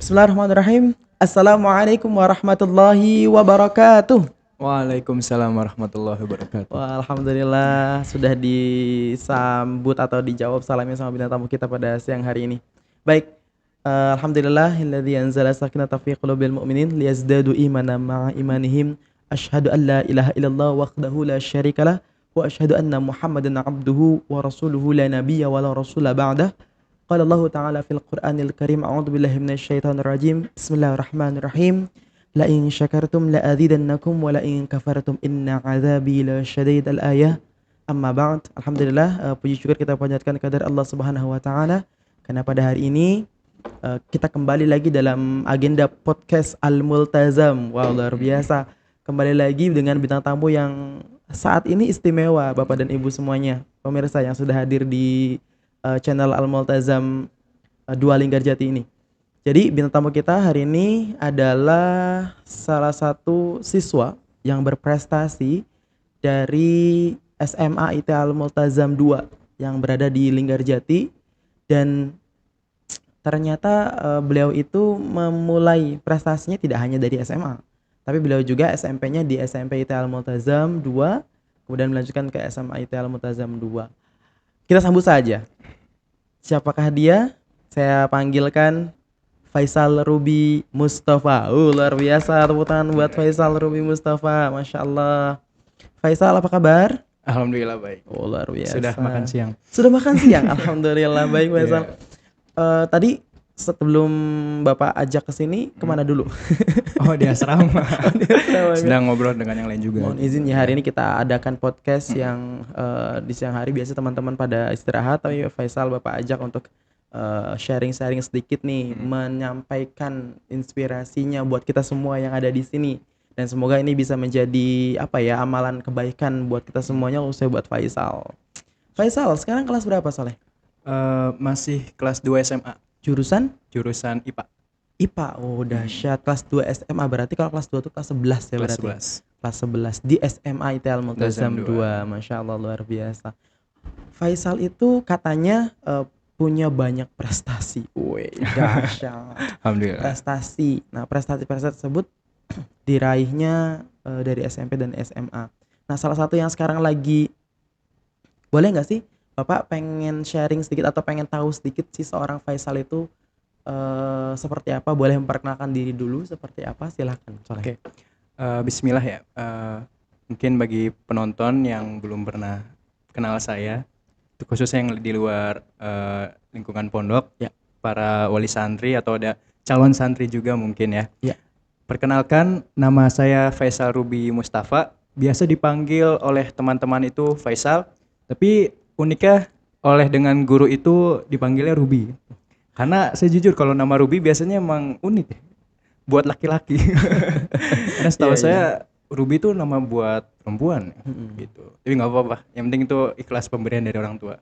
Bismillahirrahmanirrahim. Assalamualaikum warahmatullahi wabarakatuh. Waalaikumsalam warahmatullahi wabarakatuh. Wah, alhamdulillah sudah disambut atau dijawab salamnya sama bintang tamu kita pada siang hari ini. Baik, alhamdulillahilladzi anzala sakinata fi qulubil mu'minin liyazdadu imanan ma'a imanihim. Asyhadu an la ilaha illallah wahdahu la syarikalah wa asyhadu anna Muhammadan abduhu wa rasuluhu la nabiyya wa la rasula ba'dah. Qala Allah Ta'ala fil Qur'anil Karim, a'udzu billahi minasyaitonir rajim. Bismillahirrahmanirrahim. La in syakartum la azidannakum wa la in kafartum inna 'adzabi lasyadid. Al-ayah. Amma ba'd. Alhamdulillah, puji syukur kita panjatkan kepada Allah Subhanahu wa taala karena pada hari ini kita kembali lagi dalam agenda podcast Al-Multazam. Wow, luar biasa. Kembali lagi dengan bintang tamu yang saat ini istimewa, Bapak dan Ibu semuanya. Pemirsa yang sudah hadir di channel Al-Multazam Dua Linggarjati ini. Jadi bintang tamu kita hari ini adalah salah satu siswa yang berprestasi dari SMA IT Al-Multazam 2 yang berada di Linggarjati, dan ternyata beliau itu memulai prestasinya tidak hanya dari SMA, tapi beliau juga SMP-nya di SMP IT Al-Multazam 2, kemudian melanjutkan ke SMA IT Al-Multazam 2. Kita sambut saja. Siapakah dia? Saya panggilkan Faisal Ruby Mustafa. Luar biasa, tepuk tangan buat Faisal Ruby Mustafa. Masya Allah. Faisal, apa kabar? Alhamdulillah baik. Oh, luar biasa. Sudah makan siang. Sudah makan siang. Alhamdulillah baik, Faisal. Tadi sebelum Bapak ajak ke sini kemana dulu? Oh, di asrama. Sedang ngobrol dengan yang lain juga. Mohon izin ya, hari ini kita adakan podcast yang di siang hari biasa teman-teman pada istirahat, tapi Faisal Bapak ajak untuk sharing-sharing sedikit nih, menyampaikan inspirasinya buat kita semua yang ada di sini, dan semoga ini bisa menjadi amalan kebaikan buat kita semuanya, khususnya buat Faisal. Faisal sekarang kelas berapa, Saleh? Masih kelas 2 SMA. Jurusan IPA. IPA. Oh, dahsyat. Kelas 2 SMA, berarti kalau kelas 2 itu kelas 11 ya berarti. Kelas 11 di SMA IT Al-Multazam 2. Masya Allah, luar biasa. Faisal itu katanya punya banyak prestasi. Wih, dahsyat. Alhamdulillah. Prestasi. Nah, prestasi-prestasi tersebut diraihnya dari SMP dan SMA. Nah, salah satu yang sekarang lagi, boleh nggak sih Bapak pengen sharing sedikit atau pengen tahu sedikit sih seorang Faisal itu seperti apa? Boleh memperkenalkan diri dulu seperti apa? Silahkan. Oke. Bismillah ya. Mungkin bagi penonton yang belum pernah kenal saya, khususnya yang di luar lingkungan pondok, ya, para wali santri atau ada calon santri juga mungkin ya. Ya. Perkenalkan, nama saya Faisal Ruby Mustafa. Biasa dipanggil oleh teman-teman itu Faisal, tapi uniknya oleh dengan guru itu dipanggilnya Ruby. Karena saya jujur kalau nama Ruby biasanya emang unik ya, buat laki-laki. Karena setahu saya Ruby itu nama buat perempuan gitu. Tapi nggak apa-apa, yang penting itu ikhlas pemberian dari orang tua.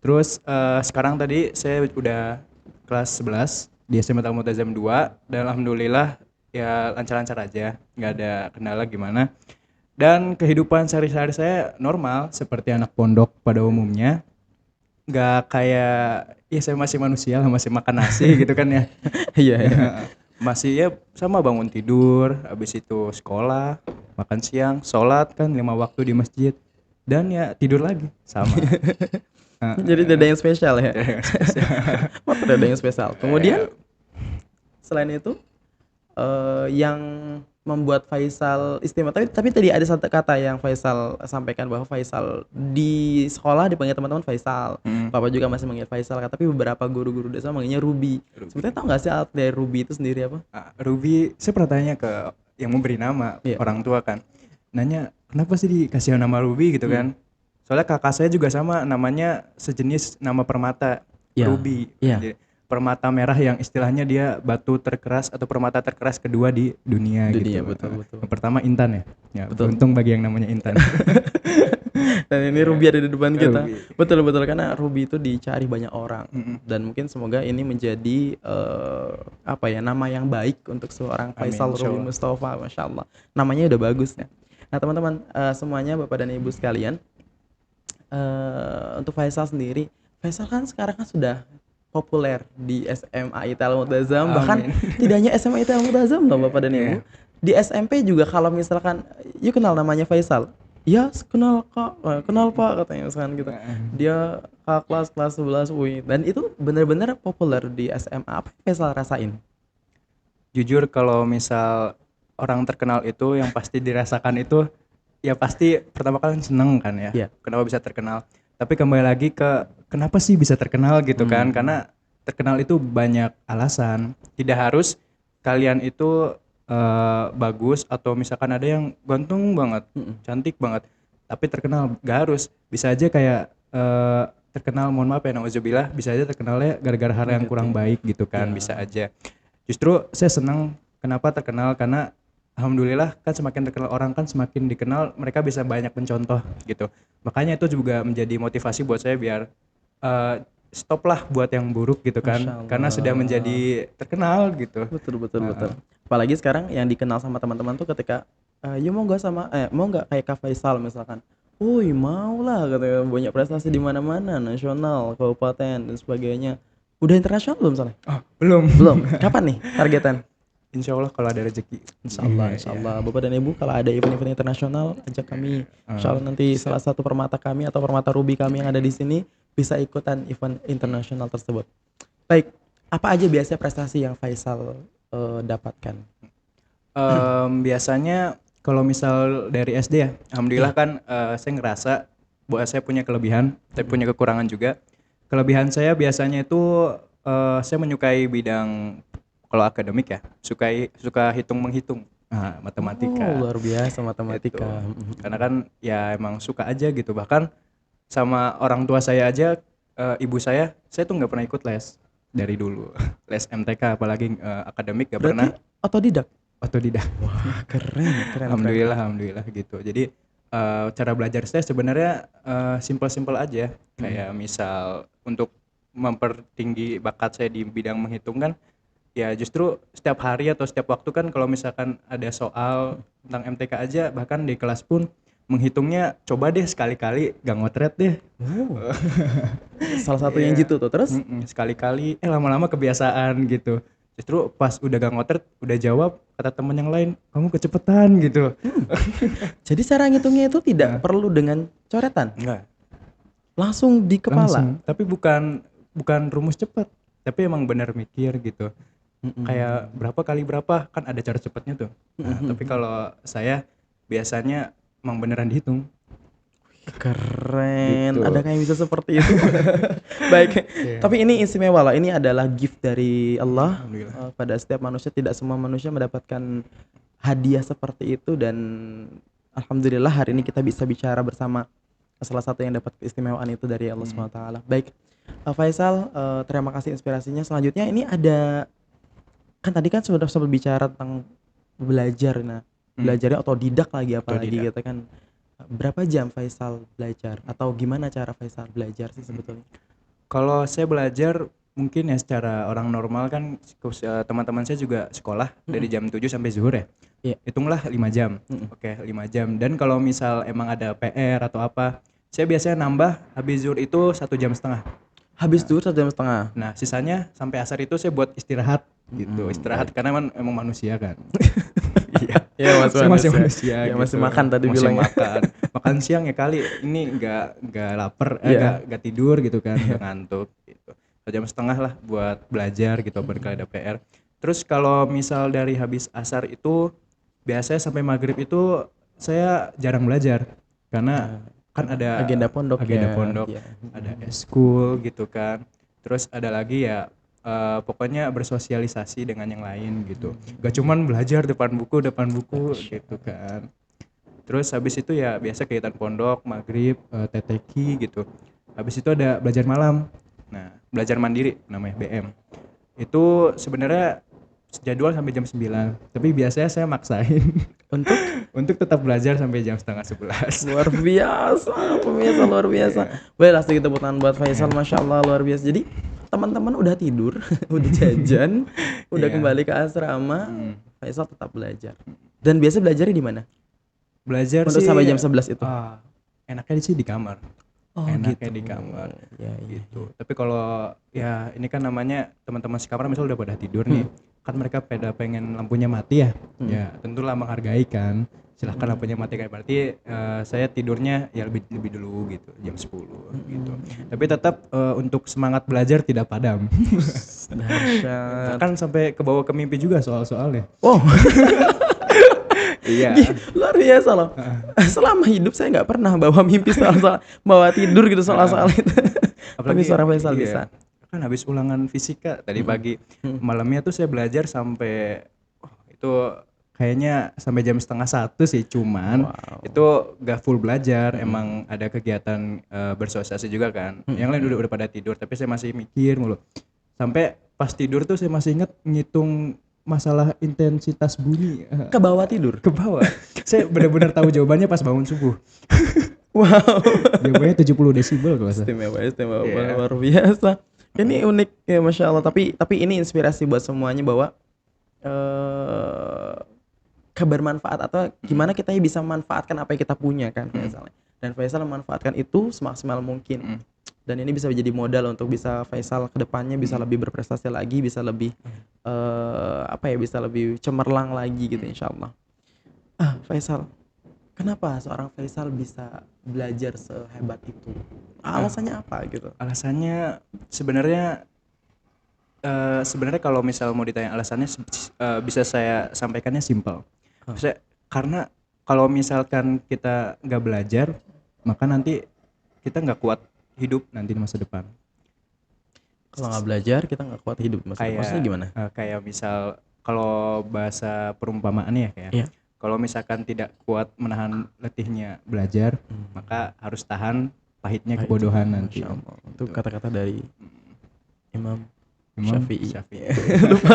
Terus sekarang tadi saya udah kelas 11 di SMA Al-Multazam 2, dan alhamdulillah ya lancar-lancar aja, nggak ada kendala gimana. Dan kehidupan sehari-hari saya normal seperti anak pondok pada umumnya. Nggak kayak ya saya masih manusia lah, masih makan nasi gitu kan ya. Iya. Masih ya sama, bangun tidur, habis itu sekolah, makan siang, sholat kan 5 waktu di masjid, dan ya tidur lagi sama. Jadi tidak ada yang spesial ya. Tidak ada yang spesial. Kemudian selain itu yang membuat Faisal istimewa, tapi tadi ada satu kata yang Faisal sampaikan bahwa Faisal di sekolah dipanggil teman-teman Faisal. Bapak juga masih manggil Faisal, tapi beberapa guru-guru desa manggilnya Ruby. Sebenarnya tahu nggak sih arti dari Ruby itu sendiri apa? Ruby, saya pernah tanya ke yang memberi nama, orang tua kan. Nanya, kenapa sih dikasih nama Ruby gitu kan? Soalnya kakak saya juga sama, namanya sejenis nama permata, Ruby. Jadi, permata merah yang istilahnya dia batu terkeras atau permata terkeras kedua di dunia gitu. Betul. Yang pertama Intan ya. Betul. Untung bagi yang namanya Intan. Dan ini Ruby ada di depan kita. Betul karena Ruby itu dicari banyak orang. Dan mungkin semoga ini menjadi nama yang baik untuk seorang Faisal Ruby Mustafa. Masya Allah, namanya udah bagus ya. Nah teman-teman semuanya, Bapak dan Ibu sekalian, untuk Faisal sendiri, Faisal kan sekarang kan sudah populer di SMA IT Al Mu'tazam, bahkan Amin. tidak hanya SMA IT Al Mu'tazam loh Bapak dan Ibu. Iya. Di SMP juga kalau misalkan, "Yuk kenal namanya Faisal." "Ya, kenal Kak," "Kenal Pak," katanya misalkan gitu. Heeh. Dia kakak kelas 11 UI dan itu bener-bener populer di SMA. Apa yang Faisal rasain? Jujur kalau misal orang terkenal itu yang pasti dirasakan itu, ya pasti pertama kali seneng kan ya, Iya. kenapa bisa terkenal. Tapi kembali lagi ke kenapa sih bisa terkenal gitu kan, Mmm, karena terkenal itu banyak alasan. Tidak harus kalian itu bagus atau misalkan ada yang ganteng banget, mhm. cantik banget, tapi terkenal, gak harus. Bisa aja kayak terkenal, mohon maaf ya, nauzubillah, bisa aja terkenalnya gara-gara hal yang kurang Negatif. baik gitu kan, Iya. bisa aja. Justru saya senang kenapa terkenal, karena alhamdulillah kan semakin terkenal orang kan semakin dikenal, mereka bisa banyak mencontoh gitu. Makanya itu juga menjadi motivasi buat saya biar stop lah buat yang buruk gitu Masya kan, karena sudah Allah. menjadi terkenal gitu. Betul betul betul. Heeh. Apalagi sekarang yang dikenal sama teman-teman tuh ketika, "You mau nggak kayak Kak Faisal?" misalkan. "Wuih, mau lah," katanya, "banyak prestasi di mana-mana, nasional, kabupaten, dan sebagainya." Udah internasional belum soalnya? Oh, belum. Belum? Kapan nih targetan? Insya Allah kalau ada rezeki. Iya, Insya iya. Allah. Bapak dan Ibu kalau ada event-event internasional, ajak kami. Insya Allah nanti Siap. salah satu permata kami atau permata ruby kami yang ada di sini bisa ikutan event internasional tersebut. Baik, apa aja biasanya prestasi yang Faisal dapatkan? Biasanya kalau misal dari SD ya, alhamdulillah Iya. kan saya ngerasa bahwa saya punya kelebihan, tapi Mhm. punya kekurangan juga. Kelebihan saya biasanya itu saya menyukai bidang, kalau akademik ya, suka hitung-menghitung, Oh, matematika luar biasa itu. matematika. Mhm Karena mhm. kan ya emang suka aja gitu. Bahkan sama orang tua saya aja, ibu saya tuh nggak pernah ikut les dari dulu. Les MTK apalagi akademik nggak Berarti pernah, otodidak? otodidak. Wah, keren keren keren Alhamdulillah, keren. alhamdulillah gitu. Jadi cara belajar saya sebenarnya simpel-simpel aja. Mhm. Kayak misal untuk mempertinggi bakat saya di bidang menghitung kan, ya justru setiap hari atau setiap waktu kan kalau misalkan ada soal tentang MTK aja, bahkan di kelas pun menghitungnya coba deh sekali-kali gak ngotret deh. Oh, salah satu yang Iya, jitu tuh, terus? sekali-kali, lama-lama kebiasaan gitu. Justru pas udah gak ngotret, udah jawab, kata temen yang lain, "Kamu kecepatan," gitu. Hmm, jadi cara ngitungnya itu tidak Heeh, perlu dengan coretan? enggak, Langsung di kepala? langsung. Tapi bukan bukan rumus cepet, tapi emang bener mikir gitu. Kayak Mhm. berapa kali berapa, kan ada cara cepetnya tuh. Mhm Nah, mhm tapi mhm. kalau saya biasanya emang beneran dihitung, Keren, gitu. adakah yang bisa seperti itu? Baik, Iya, tapi ini istimewa loh, ini adalah gift dari Allah, alhamdulillah. pada setiap manusia, tidak semua manusia mendapatkan hadiah seperti itu dan alhamdulillah hari ini kita bisa bicara bersama salah satu yang dapat keistimewaan itu dari Allah Mhm, Subhanahu wa taala. Baik, Faisal, terima kasih inspirasinya. Selanjutnya ini ada, kan tadi kan sudah sempat bicara tentang belajar, nah mhm, belajarnya otodidak lagi apalagi otodidak. gitu kan. Berapa jam Faisal belajar atau gimana cara Faisal belajar sih Mhm. sebetulnya? Kalau saya belajar mungkin ya secara orang normal kan, teman-teman saya juga sekolah dari Mhm, jam 7 sampai zuhur ya. iya, Hitunglah 5 jam. mhm. Oke, 5 jam. Dan kalau misal emang ada PR atau apa, saya biasanya nambah habis zuhur itu 1,5 jam. Habis zuhur 1,5 jam? Nah, sisanya sampai asar itu saya buat istirahat gitu. Istirahat Baik. karena kan emang manusia kan. Iya. Iya, masih Saya masih manusia. manusia Iya, masih gitu. makan tadi Masih bilangnya. makan. Makan siang ya kali ini nggak lapar, Iya, nggak tidur gitu kan, nggak iya. ngantuk gitu. 1,5 jam lah buat belajar gitu barangkali ada PR. Terus kalau misal dari habis asar itu biasanya sampai maghrib itu saya jarang belajar karena kan Karena ada agenda pondok agenda ya, pondok, iya, ada mhm. eskul gitu kan. Terus ada lagi ya pokoknya bersosialisasi dengan yang lain gitu. Gak Mmm, cuman belajar depan buku Masya gitu Allah. kan. Terus habis itu ya biasa kegiatan pondok, maghrib, teteki gitu. Habis itu ada belajar malam. Nah, belajar mandiri namanya BM. Itu sebenarnya jadwal sampai jam 9, tapi biasanya saya maksain Untuk? untuk tetap belajar sampai jam setengah 11. Luar biasa, pemirsa luar biasa. Iya, Boleh kasih tepuk tangan buat Faisal, iya, Masya Allah luar biasa. Jadi teman-teman udah tidur, udah jajan, udah iya, kembali ke asrama, mhm. Faisal tetap belajar. Dan biasa belajarnya di mana? Belajar Untuk sampai sih, jam 11 itu? enaknya sih di kamar. Oh enaknya gitu. di kamar Ya ya. gitu. Tapi kalau ya ini kan namanya teman-teman sekamar misalnya udah pada tidur nih, kan mereka pada pengen lampunya mati ya. Mhm. Ya tentulah menghargai kan. Silahkan Mhm. lampunya mati kan berarti saya tidurnya ya lebih lebih dulu gitu, jam 10 gitu. Tapi tetap untuk semangat belajar tidak padam. Dahsyat. Bahkan sampai ke bawah ke mimpi juga soal-soalnya. Wow. Iya. Luar biasa loh. Selama hidup saya nggak pernah bawa mimpi soal-soal bawa tidur gitu soal-soal itu. Tapi Apalagi seorang Faisal iya. bisa. Kan habis ulangan fisika tadi Mhm. pagi. Mhm. Malamnya tuh saya belajar sampai itu kayaknya sampai jam setengah satu sih, cuman Wow. itu gak full belajar, Mhm. emang ada kegiatan bersosialisasi juga kan. Mhm Yang lain mhm. udah pada tidur, tapi saya masih mikir mulu. Sampai pas tidur tuh saya masih inget ngitung masalah intensitas bunyi. Ke bawah tidur? Ke bawah. Saya benar-benar tahu jawabannya pas bangun subuh. Wow. Jawabannya 70 desibel kalau nggak salah. Istimewa istimewa, Iya. luar biasa. Ini unik ya Masya Allah, tapi ini inspirasi buat semuanya bahwa, eee, kebermanfaat atau gimana kita bisa memanfaatkan apa yang kita punya kan Mhm, Faisal, dan Faisal memanfaatkan itu semaksimal mungkin. mhm, Dan ini bisa menjadi modal untuk bisa Faisal ke depannya bisa mhm, lebih berprestasi lagi, bisa lebih, apa ya, bisa lebih cemerlang lagi gitu mhm. insyaallah. Ah, Faisal, kenapa seorang Faisal bisa belajar sehebat itu? Ah, Alasannya apa gitu? alasannya sebenarnya sebenarnya kalau misal mau ditanya alasannya bisa saya sampaikannya simpel. Oh, Karena kalau misalkan kita nggak belajar, maka nanti kita nggak kuat hidup nanti di masa depan. kalau nggak belajar kita nggak kuat hidup maksudnya Kayak gimana? kayak misal kalau bahasa perumpamaannya ya kayak, Iya. kalau misalkan tidak kuat menahan letihnya belajar, maka harus tahan pahitnya Pahitnya, kebodohan nanti. Masya Allah. Itu Gitu. kata-kata dari Imam Imam Syafi'i. Syafi'i. Lupa.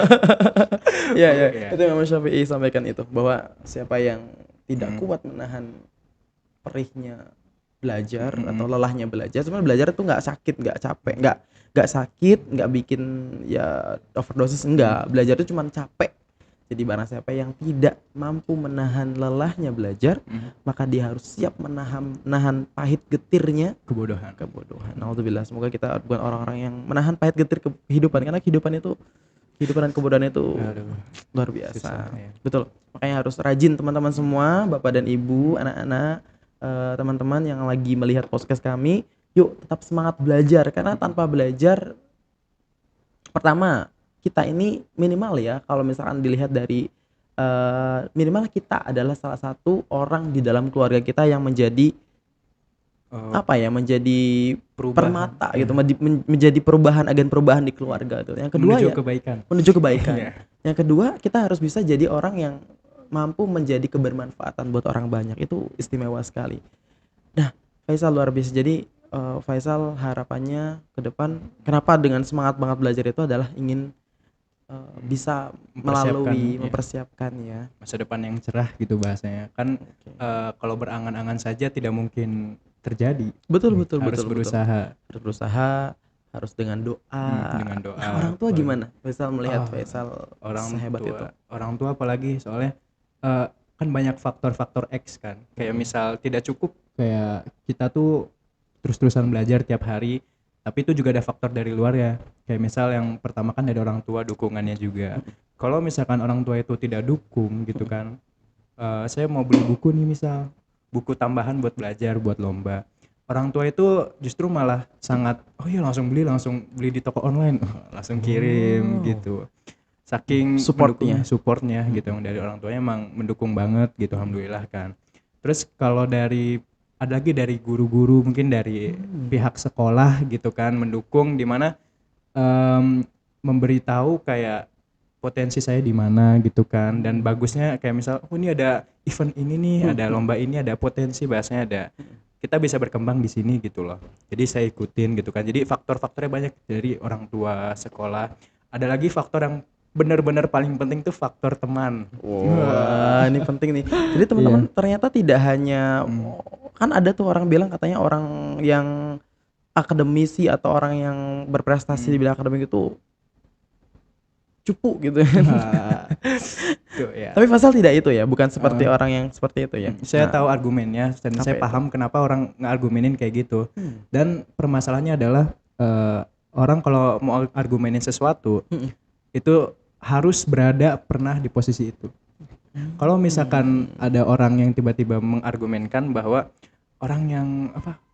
Iya Oh iya, iya. itu Imam Syafi'i sampaikan itu, bahwa siapa yang tidak Mhm, kuat menahan perihnya belajar mhm, atau mhm, lelahnya belajar, sebenarnya belajar itu nggak sakit, nggak capek, nggak sakit, nggak bikin ya overdosis, mhm, enggak. Belajar itu cuman capek. Jadi barang siapa yang tidak mampu menahan lelahnya belajar, mhm. maka dia harus siap menahan pahit getirnya Kebodohan. kebodohan. Naudzubillah, semoga kita bukan orang-orang yang menahan pahit getir kehidupan, karena kehidupan dan kebodohan itu Aduh, luar susah biasa. ya. Betul. Makanya harus rajin teman-teman semua, Bapak dan Ibu, anak-anak, teman-teman yang lagi melihat podcast kami, yuk tetap semangat belajar karena tanpa belajar, pertama, kita ini minimal ya kalau misalkan dilihat dari, minimal kita adalah salah satu orang di dalam keluarga kita yang menjadi Oh, apa ya, menjadi perubahan permata gitu, ya, menjadi perubahan, agen perubahan di keluarga tuh. Yang kedua menuju ya kebaikan. menuju kebaikan. Iya. Yang kedua, kita harus bisa jadi orang yang mampu menjadi kebermanfaatan buat orang banyak, itu istimewa sekali. Nah, Faisal luar biasa. Jadi, Faisal harapannya ke depan kenapa dengan semangat banget belajar itu adalah ingin, bisa Mempersiapkan melalui ya, mempersiapkan ya. masa depan yang cerah gitu bahasanya. Kan Oke. kalau berangan-angan saja tidak mungkin terjadi. Betul betul Harus betul betul. berusaha Harus berusaha, harus dengan doa. dengan Nah, doa orang tua apalagi. gimana? Faisal melihat Oh, Faisal sehebat itu? orang tua apalagi soalnya kan banyak faktor-faktor X kan. Kayak Mhm. misal tidak cukup kayak kita tuh terus-terusan belajar tiap hari, tapi itu juga ada faktor dari luar ya. Kayak misal yang pertama kan dari orang tua dukungannya juga. Kalau misalkan orang tua itu tidak dukung gitu kan, saya mau beli buku nih misal, buku tambahan buat belajar, buat lomba. Orang tua itu justru malah sangat, oh iya langsung beli di toko online, langsung kirim Oh, gitu. Saking mendukungnya, support-nya. supportnya gitu yang dari orang tuanya emang mendukung banget gitu, alhamdulillah kan. Terus kalau dari ada lagi dari guru-guru mungkin dari pihak sekolah gitu kan mendukung di mana memberitahu kayak potensi saya di mana gitu kan, dan bagusnya kayak misal oh ini ada event ini nih, ada lomba ini, ada potensi bahasanya ada, kita bisa berkembang di sini gitu loh, jadi saya ikutin gitu kan. Jadi faktor-faktornya banyak dari orang tua, sekolah, ada lagi faktor yang benar-benar paling penting tuh faktor teman. Wah, ini penting nih. Jadi Iya. teman-teman ternyata tidak hanya Hmm. kan ada tuh orang bilang katanya orang yang akademisi atau orang yang berprestasi Hmm. di bidang akademik itu cupu gitu. Nah, tuh ya. Tapi Faisal tidak itu ya, bukan seperti Eh, orang yang seperti itu ya. Saya Nah, tahu argumennya dan apa saya itu? paham kenapa orang ngargumenin kayak gitu. Hmm. Dan permasalahannya adalah orang kalau mau argumenin sesuatu Mm-mm. itu harus berada pernah di posisi itu. Kalau misalkan ada orang yang tiba-tiba mengargumenkan bahwa orang yang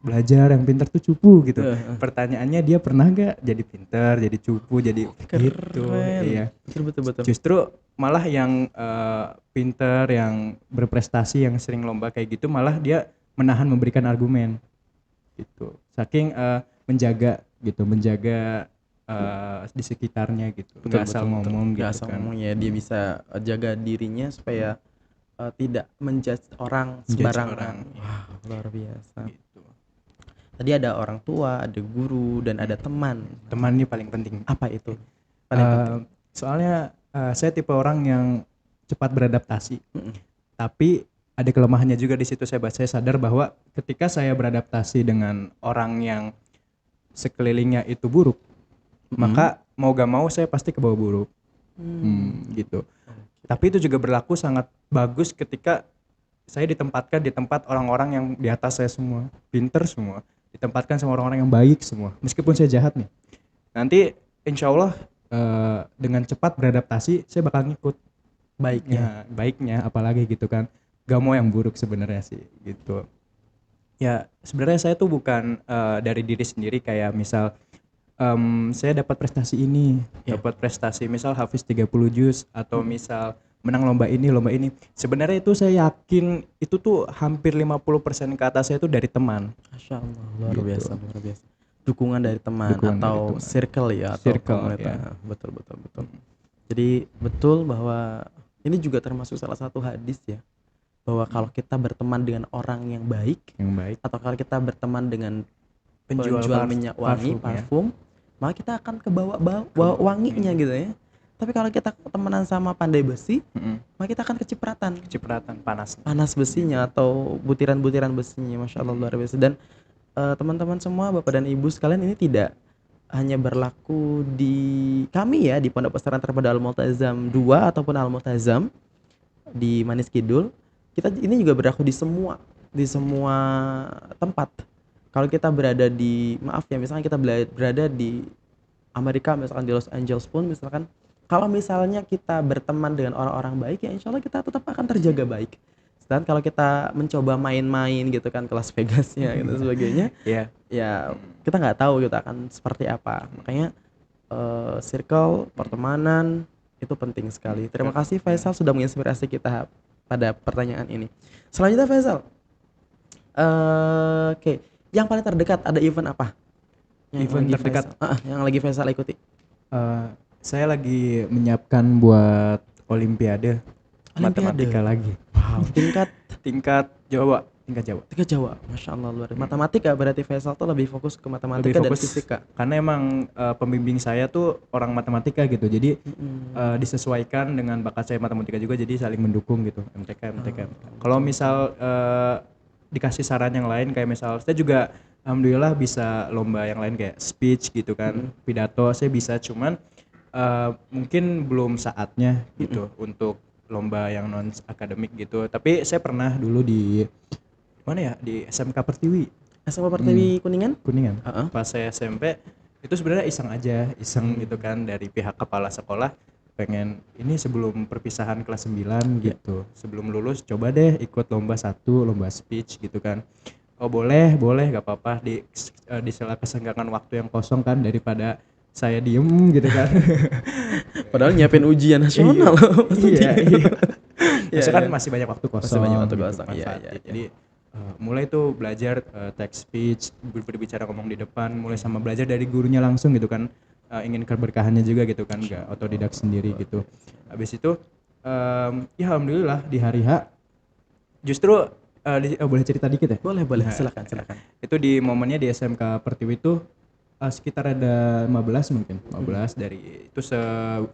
belajar yang pintar tuh cupu gitu. Pertanyaannya dia pernah nggak jadi pintar, jadi cupu, jadi gitu. Keren. Iya. Betul betul betul. Justru malah yang pintar, yang berprestasi, yang sering lomba kayak gitu malah dia menahan memberikan argumen gitu. Saking menjaga gitu, menjaga di sekitarnya gitu. Betul Nggak asal betul betul. ngomong Nggak gitu asal kan. ngomong ya, dia bisa jaga dirinya supaya tidak menjudge orang Menjudge sembarangan. orang. Wah, luar biasa. Gitu. Tadi ada orang tua, ada guru, dan ada teman. Teman ini paling penting. Apa itu? Paling penting. Soalnya saya tipe orang yang cepat beradaptasi. Mm-mm. Tapi ada kelemahannya juga di situ. Saya sadar bahwa ketika saya beradaptasi dengan orang yang sekelilingnya itu buruk, maka mau gak mau saya pasti ke bawah buruk. Gitu. Tapi itu juga berlaku sangat bagus ketika saya ditempatkan di tempat orang-orang yang di atas saya semua, pinter semua, ditempatkan sama orang-orang yang baik semua. Meskipun saya jahat nih, nanti insya Allah dengan cepat beradaptasi saya bakal ngikut baiknya apalagi gitu kan. Gak mau yang buruk sebenarnya sih gitu. Ya sebenarnya saya tuh bukan dari diri sendiri kayak misal saya dapat prestasi ini, dapat prestasi misal hafiz 30 juz atau misal menang lomba ini. Sebenarnya itu saya yakin itu tuh hampir 50% ke atas saya itu dari teman. Masya Allah, luar Gitu. biasa, luar biasa. Dukungan dari teman Dukungan atau dari teman. circle ya, atau Circle, komunitas. ya. Betul betul betul. Jadi betul bahwa ini juga termasuk salah satu hadis ya, bahwa kalau kita berteman dengan orang yang baik, atau kalau kita berteman dengan penjual minyak wangi, parfum, maka kita akan kebawa wanginya gitu ya. Tapi kalau kita temenan sama pandai besi, maka kita akan kecipratan panas besinya atau butiran-butiran besinya. Masya Allah, luar biasa. Dan teman-teman semua, bapak dan ibu sekalian, ini tidak hanya berlaku di kami ya, di Pondok Pesantren Terpadu Al-Multazam 2 ataupun Al-Multazam di Manis Kidul. Kita ini juga berlaku di semua tempat. Kalau kita berada di, maaf ya, misalkan kita berada di Amerika, misalkan di Los Angeles pun, misalkan kalau misalnya kita berteman dengan orang-orang baik, ya insya Allah kita tetap akan terjaga baik. Dan kalau kita mencoba main-main gitu kan ke Las Vegasnya gitu sebagainya, ya kita nggak tahu kita akan seperti apa. Makanya circle pertemanan itu penting sekali. Terima kasih Faisal sudah menginspirasi kita pada pertanyaan ini. Selanjutnya Faisal, oke, yang paling terdekat ada event apa? Event terdekat yang lagi Faisal ikuti? Saya lagi menyiapkan buat Olimpiade matematika lagi. Wow, tingkat Jawa. Masya Allah, luar biasa. Matematika berarti Faisal tuh lebih fokus ke matematika dan fisika. Karena emang pembimbing saya tuh orang matematika gitu, jadi disesuaikan dengan bakat saya matematika juga, jadi saling mendukung gitu. MTK. Kalau misal dikasih saran yang lain kayak misal saya juga alhamdulillah bisa lomba yang lain kayak speech gitu kan, pidato saya bisa, cuman mungkin belum saatnya gitu untuk lomba yang non akademik gitu. Tapi saya pernah dulu di mana ya, di SMK Pertiwi Kuningan. Pas saya SMP itu sebenarnya iseng gitu kan, dari pihak kepala sekolah pengen ini sebelum perpisahan kelas 9 gitu, sebelum lulus coba deh ikut lomba speech gitu kan. Oh boleh gak apa-apa, di sela kesenggangan waktu yang kosong kan, daripada saya diem gitu kan. Padahal nyiapin ujian nasional. Iya. Maksudnya kan masih banyak waktu kosong. Iya. Jadi mulai tuh belajar text speech, berbicara ngomong di depan, mulai sama belajar dari gurunya langsung gitu kan. Ingin keberkahannya juga gitu kan, gak otodidak sendiri gitu. Habis itu ya alhamdulillah di hari H justru boleh cerita dikit ya? Boleh, silakan. Itu di momennya di SMK Pertiwi itu sekitar ada 15 dari itu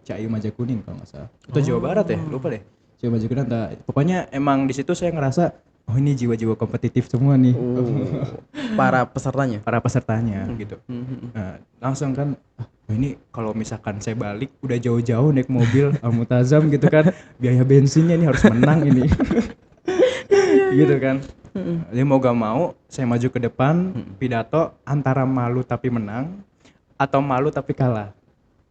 Cahayu Majakuning kalau nggak salah. Itu Jawa Barat ya, lupa deh. Cahayu Majakuning pokoknya emang di situ saya ngerasa oh ini jiwa-jiwa kompetitif semua nih. Para pesertanya Gitu. Nah, langsung kan "Wah, ini kalau misalkan saya balik udah jauh-jauh naik mobil Al-Multazam gitu kan, biaya bensinnya ini harus menang ini." Gitu kan. Jadi mau gak mau saya maju ke depan pidato antara malu tapi menang atau malu tapi kalah.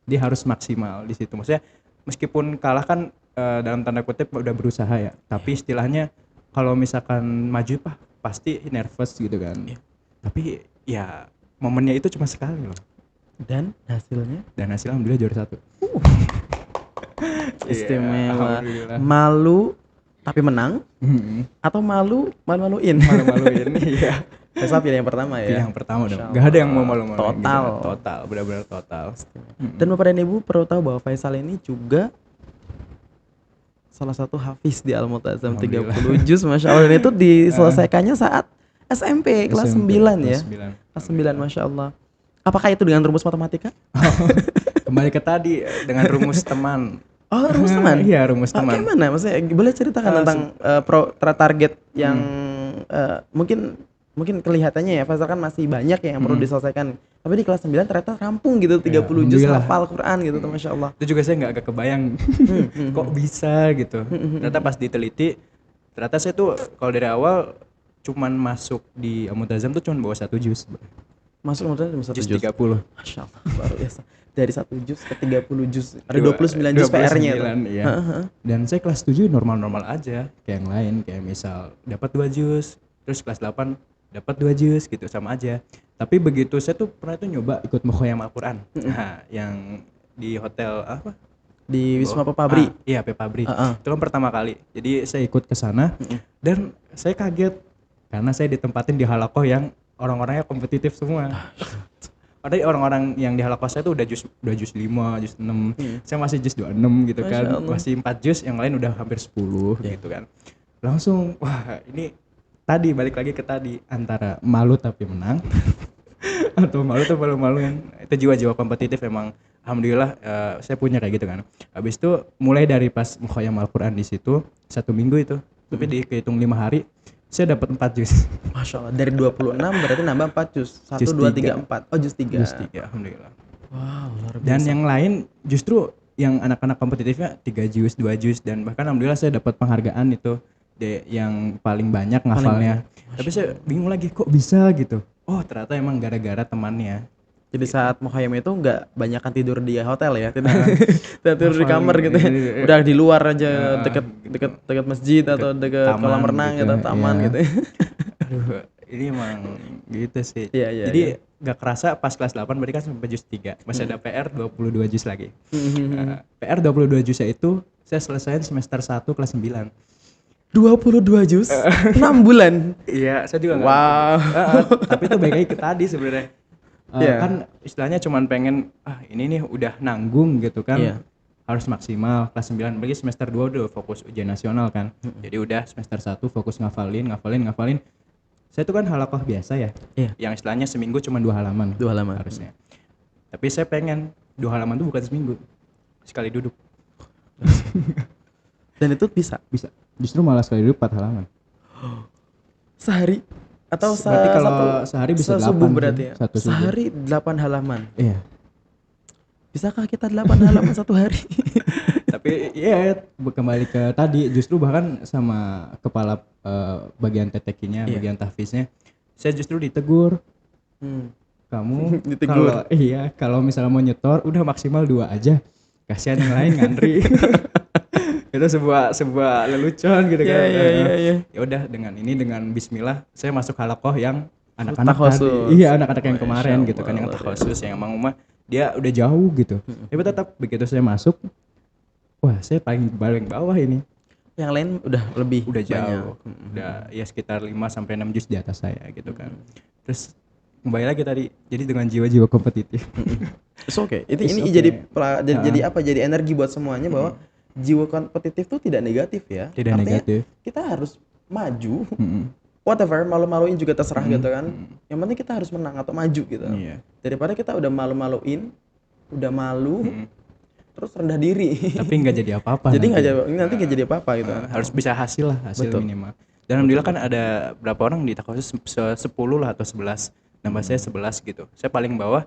Dia harus maksimal di situ. Maksudnya meskipun kalah kan dalam tanda kutip udah berusaha ya, tapi istilahnya kalau misalkan maju pasti nervous gitu kan. Tapi ya momennya itu cuma sekali loh. Dan hasilnya Dan hasilnya alhamdulillah juara 1. istimewa. Alhamdulillah. Malu tapi menang atau malu-maluin? Malu-maluin. Iya. Faisal pilih yang pertama Pilih ya. yang pertama dong. Masya Gak ada yang mau Allah. malu-maluin. Total. Gitu kan. Total, benar-benar total. Dan Bapak dan Ibu perlu tahu bahwa Faisal ini juga salah satu hafiz di Al-Multazam, 30 juz, Masya Allah. Dan itu diselesaikannya saat SMP kelas 9 ya. Kelas 9, Masya Allah. Apakah itu dengan rumus matematika? Kembali ke tadi dengan rumus teman. Oh, rumus teman? Iya, rumus Kayak teman. mana? Maksudnya boleh ceritakan tentang target yang mungkin kelihatannya ya Faisal kan masih banyak yang perlu diselesaikan. Tapi di kelas 9 ternyata rampung gitu, 30 juz alhamdulillah. hafal Quran gitu tuh, Masya Allah. Itu juga saya agak kebayang kok bisa gitu. Ternyata pas diteliti, ternyata saya tuh kalau dari awal cuman masuk di Al-Multazam tuh cuman bawa 1 juz. Masuk kemudian cuma 1 Juz juz. 30. Masya Allah, luar biasa. Dari 1 juz ke 30 juz. Ada Dua- 29 juz PR-nya tuh. 29, iya. Dan saya kelas 7 normal-normal aja kayak yang lain, kayak misal dapat 2 juz, terus kelas 8 dapat 2 juz gitu, sama aja. Tapi begitu saya tuh pernah tuh nyoba ikut mukhoyam Al-Qur'an. Nah, yang di hotel apa? Di Wisma Pepabri. Iya, Pepabri. Heeh. Itu kan pertama kali. Jadi saya ikut ke sana dan saya kaget karena saya ditempatin di halakoh yang orang-orangnya kompetitif semua. Padahal orang-orang yang di halakoh saya tuh udah jus 5, jus 6. Saya masih jus 26 gitu kan. Masya Allah. Masih 4 jus, yang lain udah hampir 10 gitu kan. Langsung wah, ini tadi balik lagi ke tadi antara malu tapi menang atau malu tapi malu-maluin. Itu jiwa-jiwa kompetitif emang alhamdulillah saya punya kayak gitu kan. Habis itu mulai dari pas mukhoyam Al-Qur'an di situ 1 minggu itu, tapi dihitung 5 hari saya dapat 4 juz. Masya Allah, dari 26 berarti nambah 4 juz. 1, Juz 2, 3, tiga. 4. Oh, juz 3. Juz 3 alhamdulillah. Wow, luar biasa. Dan yang lain justru yang anak-anak kompetitifnya 3 juz, 2 juz, dan bahkan alhamdulillah saya dapat penghargaan itu yang paling banyak ngafalnya. Tapi saya bingung lagi kok bisa gitu. Oh, ternyata emang gara-gara temannya. Jadi saat mukhayyam itu nggak banyakan tidur di hotel ya, tidak tidur di kamar gitu ya. Udah di luar aja, deket masjid atau deket kolam renang gitu, taman iya. gitu. Aduh, ini emang gitu sih. Iya, iya, Jadi gak kerasa pas kelas 8 berarti kan sampai juz 3. Masih ada PR 22 juz lagi. PR 22 juznya itu saya selesaiin semester 1 kelas 9. 22 juz, 6 bulan. Iya, saya juga Wow. tapi itu baik lagi ke tadi sebenarnya. Iya. Kan istilahnya cuman pengen ini nih udah nanggung gitu kan. Iya. Harus maksimal kelas 9 bagi semester 2 udah fokus ujian nasional kan. Jadi udah semester 1 fokus ngafalin. Saya tuh kan halakoh biasa ya. Iya. Yang istilahnya seminggu cuma 2 halaman. 2 halaman. Harusnya. Tapi saya pengen 2 halaman tuh bukan seminggu. Sekali duduk. Dan itu bisa Justru malah sekali duduk 4 halaman. sehari atau Berarti kalau sehari bisa subuh 8 berarti ya. satu subuh. Sehari 8 halaman. Iya. Bisakah kita 8 halaman satu hari? Tapi ya kembali ke tadi, justru bahkan sama kepala bagian tetekinya, bagian tahfiznya, saya justru ditegur. Kamu Ditegur. kalau misalnya mau nyetor udah maksimal 2 aja, kasihan yang lain ngantri. Itu sebuah lelucon gitu kan. Iya. Ya udah dengan bismillah saya masuk halakoh yang anak-anak Takhusus. tadi. Iya, anak-anak yang Masya kemarin gitu kan, yang Allah, takhusus yang emang dia udah jauh gitu. Tapi tetap begitu saya masuk, wah saya paling bawah ini. Yang lain udah lebih Udah banyak. jauh. Udah ya sekitar 5 sampai 6 juz di atas saya gitu kan. Terus kembali lagi tadi, jadi dengan jiwa-jiwa kompetitif. It's okay. It's Ini okay. jadi apa? Jadi energi buat semuanya bahwa jiwa kompetitif itu tidak negatif ya. Tidak Artinya, negatif. kita harus maju. Whatever, malu-maluin juga terserah gitu kan. Yang penting kita harus menang atau maju gitu. Iya. Daripada kita udah malu-maluin, udah malu, terus rendah diri. Tapi nggak jadi apa-apa. Jadi nanti. nanti nggak jadi apa-apa gitu. Harus bisa hasil Betul. minimal. Dan alhamdulillah kan ada berapa orang di takhusus 10 lah atau 11. Nambah saya 11 gitu. Saya paling bawah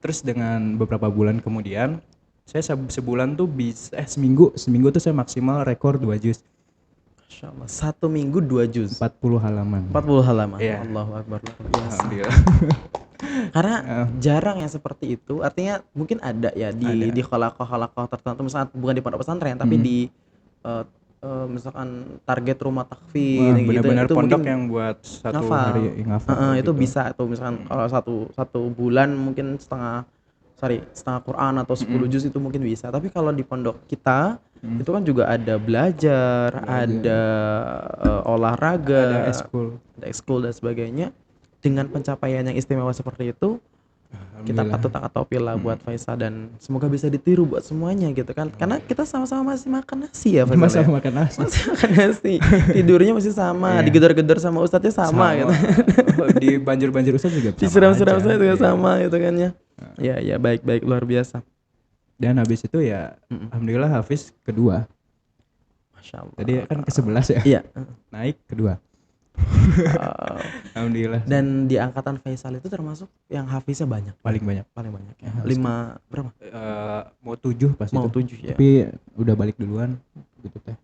Terus dengan beberapa bulan kemudian saya sebulan tuh bisa seminggu tuh saya maksimal rekor 2 juz, Masya Allah. 1 minggu 2 juz. 40 halaman. 40 halaman. Iya, Allahu Akbar. Luar biasa. alhamdulillah. Karena Heeh, jarang yang seperti itu. Artinya mungkin ada ya di ada. halaqah-halaqah tertentu, misalnya bukan di pondok pesantren tapi Mhm. di eh, misalkan target rumah takfir Wah, gitu, benar-benar itu pondok mungkin yang buat satu ngafal. hari ngafal Itu gitu. bisa tuh misalkan Mhm, kalau satu satu bulan mungkin setengah Quran atau 10 mhm, juz itu mungkin bisa. Tapi kalau di pondok kita mhm. itu kan juga ada belajar, Belajar, ada olahraga, ada eskul. ada ekskul dan sebagainya. Dengan pencapaian yang istimewa seperti itu, kita Alhamdulillah. patut angkat topi lah Mhm. buat Faisal dan semoga bisa ditiru buat semuanya gitu kan. Karena Alhamdulillah. kita sama-sama masih makan nasi ya Faisal Masa ya. makan nasi? Masih makan nasi. Tidurnya masih sama, Iya, digedor-gedor sama ustadznya sama gitu. sama. Di banjir-banjir Ustaz juga sama Disiram-siram aja. saya juga Iya. sama gitu kan ya. Ya ya, baik-baik, luar biasa. Dan habis itu ya Mhm. alhamdulillah Hafiz kedua. Masya Tadi Allah. kan ke-11 ya. Iya. Naik kedua. Wow. Alhamdulillah sih. Dan di angkatan Faisal itu termasuk yang hafiznya banyak. Paling banyak. Paling banyak ya. Ya, 5 berapa? Mau 7 pas Mau itu. 7 ya. Tapi udah balik duluan gitu teh.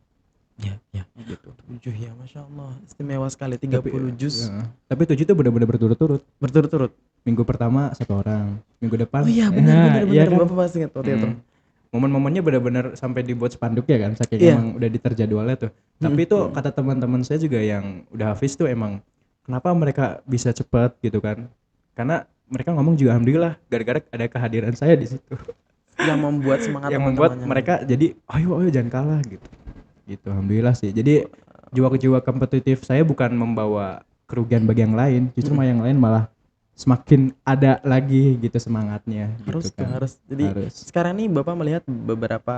Ya, ya. Gitu. 7 ya, Masya Allah. Istimewa sekali, Tapi 30 juz tapi 7 itu benar-benar berturut-turut. berturut-turut. Minggu pertama 1 orang, minggu depan Oh iya, benar iya benar kan? Bapak pasti ingat waktu itu. Momen-momennya benar-benar sampai dibuat spanduk ya kan, saking Iya. emang udah diterjadwalnya tuh. Tapi itu kata teman-teman saya juga yang udah hafiz tuh emang kenapa mereka bisa cepat gitu kan? Karena mereka ngomong juga alhamdulillah gara-gara ada kehadiran saya di situ. Yang membuat semangat Yang membuat teman-temannya. mereka jadi ayo jangan kalah gitu. Gitu alhamdulillah sih. Jadi jiwa-jiwa kompetitif saya bukan membawa kerugian bagi yang lain, justru malah yang lain malah semakin ada lagi gitu semangatnya Harus gitu tuh, kan. harus. Jadi Harus. sekarang nih Bapak melihat beberapa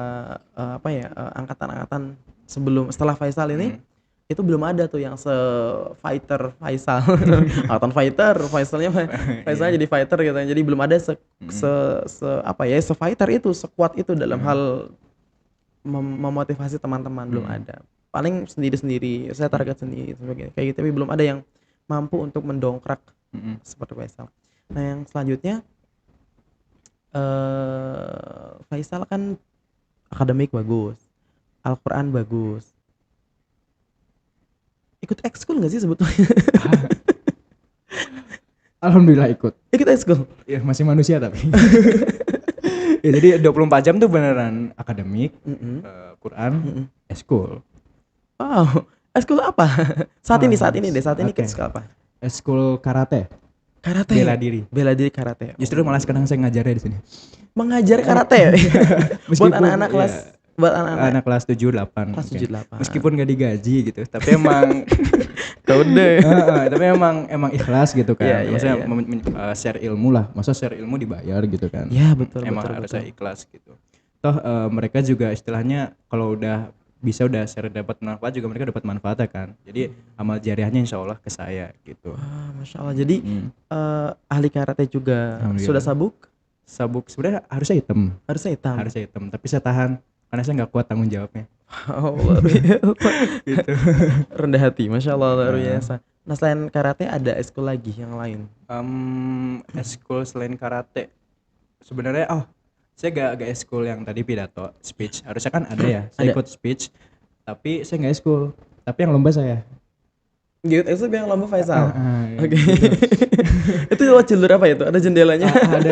angkatan-angkatan setelah Faisal ini itu belum ada tuh yang se-fighter Faisal. Angkatan fighter, Faisalnya Iya. jadi fighter gitu. Jadi belum ada Mm. se-fighter itu, sekuat itu dalam hal memotivasi teman-teman, belum ada. Paling sendiri-sendiri, saya target sendiri sebagainya kayak gitu, tapi belum ada yang mampu untuk mendongkrak Mm-mm. seperti Faisal. Nah, yang selanjutnya Faisal kan akademik bagus, Al-Quran bagus. Ikut ekskul nggak sih sebetulnya? Alhamdulillah ikut. Ikut ekskul. Ya masih manusia tapi. Ya, jadi 24 jam tuh beneran akademik, Mm-mm. Quran, Mm-mm. eskul. Wow, ekskul apa? Saat ini deh, saat ini Oke. ekskul apa? Eskul karate, Karate. bela diri. Bela diri karate. Justru malah sekarang saya ngajarnya di sini. Mengajar karate. Buat Meskipun, anak-anak ya, kelas, buat anak-anak anak kelas 7 8. kelas 7 8. Meskipun gak digaji gitu, tapi emang Kode. tapi emang ikhlas gitu kan. Iya, iya, Maksudnya iya. share ilmu lah. Masa share ilmu dibayar gitu kan. Ya, betul, Emang betul, harusnya betul. ikhlas gitu. Toh mereka juga istilahnya kalau udah share dapat manfaat juga mereka dapat manfaatnya kan. Jadi amal jariahnya insya Allah ke saya gitu. Wah, Masya Allah. Jadi Hmm. ahli karate juga. Alhamdulillah. Sudah sabuk? Sabuk sebenarnya harusnya hitam. Harusnya hitam. Harusnya hitam, tapi saya tahan karena saya nggak kuat tanggung jawabnya. Oh, luar biasa. Gitu. Rendah hati, Masya Allah, luar biasa. Nah, selain karate ada ekskul lagi yang lain. Eskul selain karate sebenarnya saya gak eskul yang tadi pidato speech, harusnya kan ada ya. Saya Ada. ikut speech tapi saya nggak eskul, tapi yang lomba saya. Gitu, ekskul yang lomba Faisal. Oke. Gitu. Itu lewat jalur apa itu? Ada jendelanya? Ada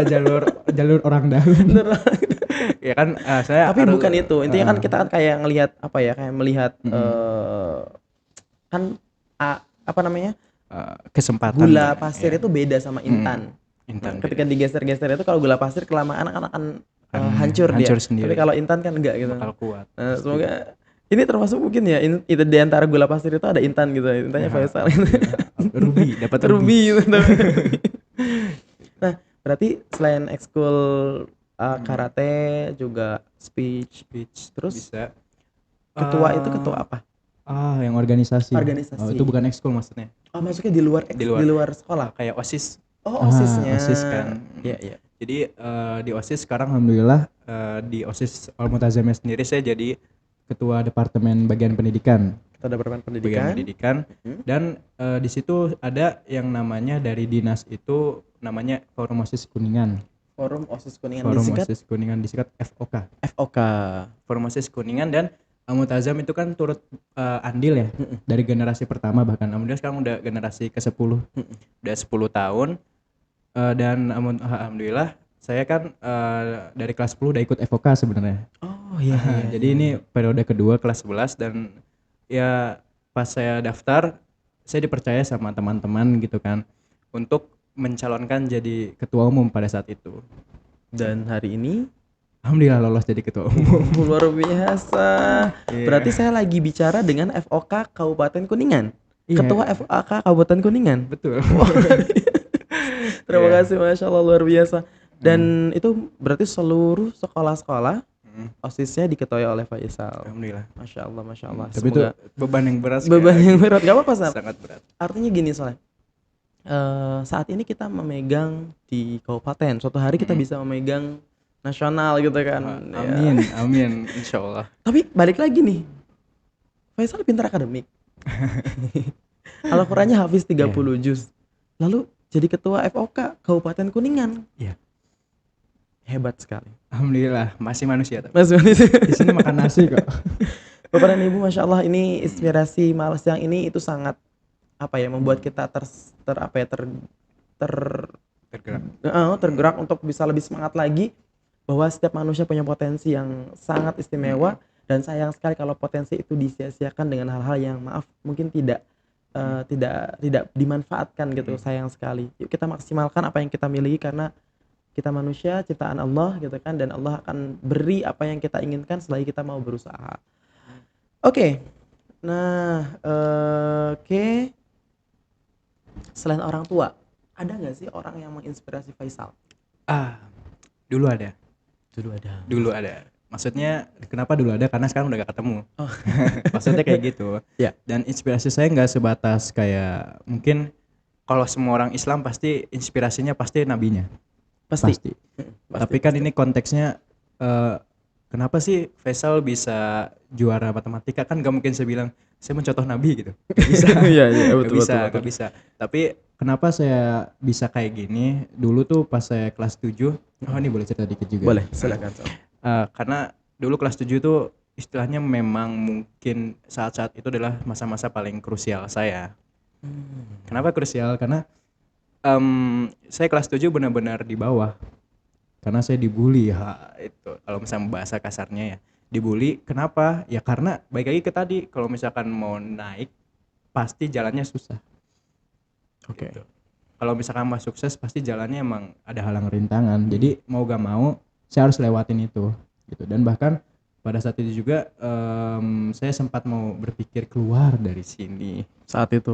jalur orang dalam. Ya kan saya Tapi harus- bukan itu. Intinya kan kita kan kayak ngelihat apa ya? Kayak melihat kan apa namanya? kesempatan Gula lah, pasir ya. itu beda sama intan. Intan Ketika digeser-geser itu kalau gula pasir kelamaan akan hancur dia. hancur sendiri. Tapi kalau intan kan enggak gitu. bakal kuat. Nah, semoga ini termasuk mungkin ya itu di antara gula pasir itu ada intan gitu. Intannya Ya, Faisal. Ruby dapat Ruby gitu. Nah, berarti selain ekskul karate juga speech. Terus bisa. ketua itu ketua apa? Yang organisasi. Organisasi. Itu bukan ekskul maksudnya. Oh, masuknya di luar sekolah. Kayak OSIS. Oh, OSIS-nya. OSIS kan. Iya, iya. Jadi di OSIS sekarang alhamdulillah di OSIS Al-Multazamiyah sendiri saya jadi ketua departemen bagian pendidikan. Kita ada berapa Bagian pendidikan? pendidikan dan di situ ada yang namanya dari dinas itu namanya Forum OSIS Kuningan. Forum OSIS Kuningan Forum disingkat OSIS Kuningan disingkat FOK. FOK. Forum OSIS Kuningan. Dan Multazam itu kan turut andil ya Mm-mm. dari generasi pertama, bahkan alhamdulillah sekarang udah generasi ke-10. Udah 10 tahun. Dan alhamdulillah saya kan dari kelas 10 udah ikut FOK sebenarnya. Oh iya iya Jadi iya. ini Iya. periode kedua kelas 11, dan ya pas saya daftar saya dipercaya sama teman-teman gitu kan untuk mencalonkan jadi ketua umum pada saat itu. Dan hari ini Alhamdulillah lolos jadi ketua umum. luar biasa. Berarti Iya. saya lagi bicara dengan FOK Kabupaten Kuningan. Ketua Iya, FOK Kabupaten Kuningan. betul. Wah, terima Iya. kasih, Masya Allah, luar biasa. Hmm. Dan itu berarti seluruh sekolah-sekolah Hmm. OSISnya diketuai oleh Faisal. Alhamdulillah. Masya Allah, Masya Allah. Tapi itu Semoga beban yang berat beban sekali yang lagi. berat. Gak apa-apa, Sab. Sangat berat. Artinya gini soalnya. Saat ini kita memegang di kabupaten. Suatu hari kita bisa memegang nasional gitu kan. Ya. Amin, amin, insya Allah. Tapi balik lagi nih. Faisal pintar akademik. Al-Qur'annya hafiz 30 juz. Lalu jadi ketua FOK Kabupaten Kuningan. Iya. Hebat sekali. Alhamdulillah masih manusia tapi. Mas Manis. Di sini makan nasi kok. Bapak dan Ibu, Masya Allah, ini inspirasi malam siang ini itu sangat apa ya, membuat kita Tergerak. tergerak untuk bisa lebih semangat lagi bahwa setiap manusia punya potensi yang sangat istimewa, dan sayang sekali kalau potensi itu disia-siakan dengan hal-hal yang maaf mungkin tidak dimanfaatkan gitu. Sayang sekali. Yuk kita maksimalkan apa yang kita miliki, karena kita manusia ciptaan Allah gitu kan, dan Allah akan beri apa yang kita inginkan selagi kita mau berusaha. Oke. Nah, oke. Selain orang tua, ada nggak sih orang yang menginspirasi Faisal? Dulu ada. Dulu ada. Maksudnya kenapa dulu ada? Karena sekarang udah gak ketemu. Oh. Maksudnya kayak gitu. Ya. Dan inspirasi saya nggak sebatas kayak mungkin kalau semua orang Islam pasti inspirasinya pasti nabinya. Pasti. Tapi kan ini konteksnya kenapa sih Faisal bisa juara matematika? Kan gak mungkin saya bilang saya mencontoh Nabi gitu. Gak bisa. Iya, Gak bisa. Tapi kenapa saya bisa kayak gini? Dulu tuh pas saya kelas 7, ini boleh cerita dikit juga. Boleh, silakan. Karena dulu kelas 7 tuh istilahnya memang mungkin saat-saat itu adalah masa-masa paling krusial saya. Kenapa krusial? Karena saya kelas 7 benar-benar di bawah. Karena saya dibully ya, itu kalau misalnya bahasa kasarnya ya. Dibully, kenapa? Ya karena baik lagi ke tadi, kalau misalkan mau naik pasti jalannya susah. Oke. Gitu. Kalau misalkan mau sukses pasti jalannya emang ada halang rintangan. Jadi mau gak mau saya harus lewatin itu gitu. Dan bahkan pada saat itu juga saya sempat mau berpikir keluar dari sini Saat itu.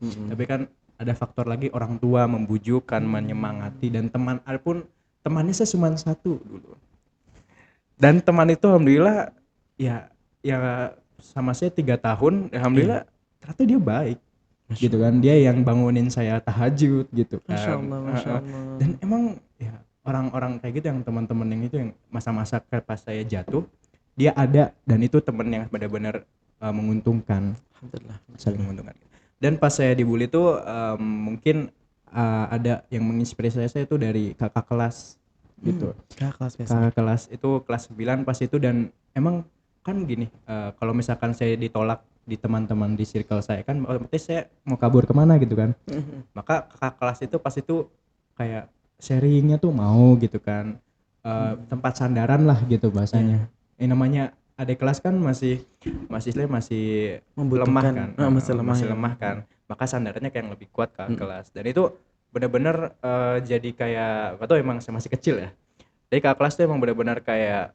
Tapi kan ada faktor lagi, orang tua membujukkan, menyemangati, dan temannya saya cuma satu dulu. Dan teman itu alhamdulillah ya sama saya 3 tahun, alhamdulillah ternyata dia baik. Gitu kan, dia yang bangunin saya tahajud gitu kan. Masya Allah. Dan emang ya orang-orang kayak gitu, yang teman-teman yang itu, yang masa-masa pas saya jatuh dia ada, dan itu teman yang benar-benar menguntungkan. Alhamdulillah. Saling menguntungkan. Dan pas saya dibully tuh mungkin ada yang menginspirasi saya itu dari kakak kelas gitu. Kakak kelas itu kelas 9 pas itu. Dan emang kan gini, kalau misalkan saya ditolak di teman-teman di circle saya, kan berarti saya mau kabur kemana gitu kan. Maka kakak kelas itu pas itu kayak sharingnya tuh mau gitu kan, tempat sandaran lah gitu bahasanya. Namanya adik kelas kan masih lemah kan, masih lemah kan. Maka sandarannya kayak yang lebih kuat ke kelas. Dan itu benar-benar jadi kayak, gak tau, emang saya masih kecil ya. Jadi kakak kelas tuh emang benar-benar kayak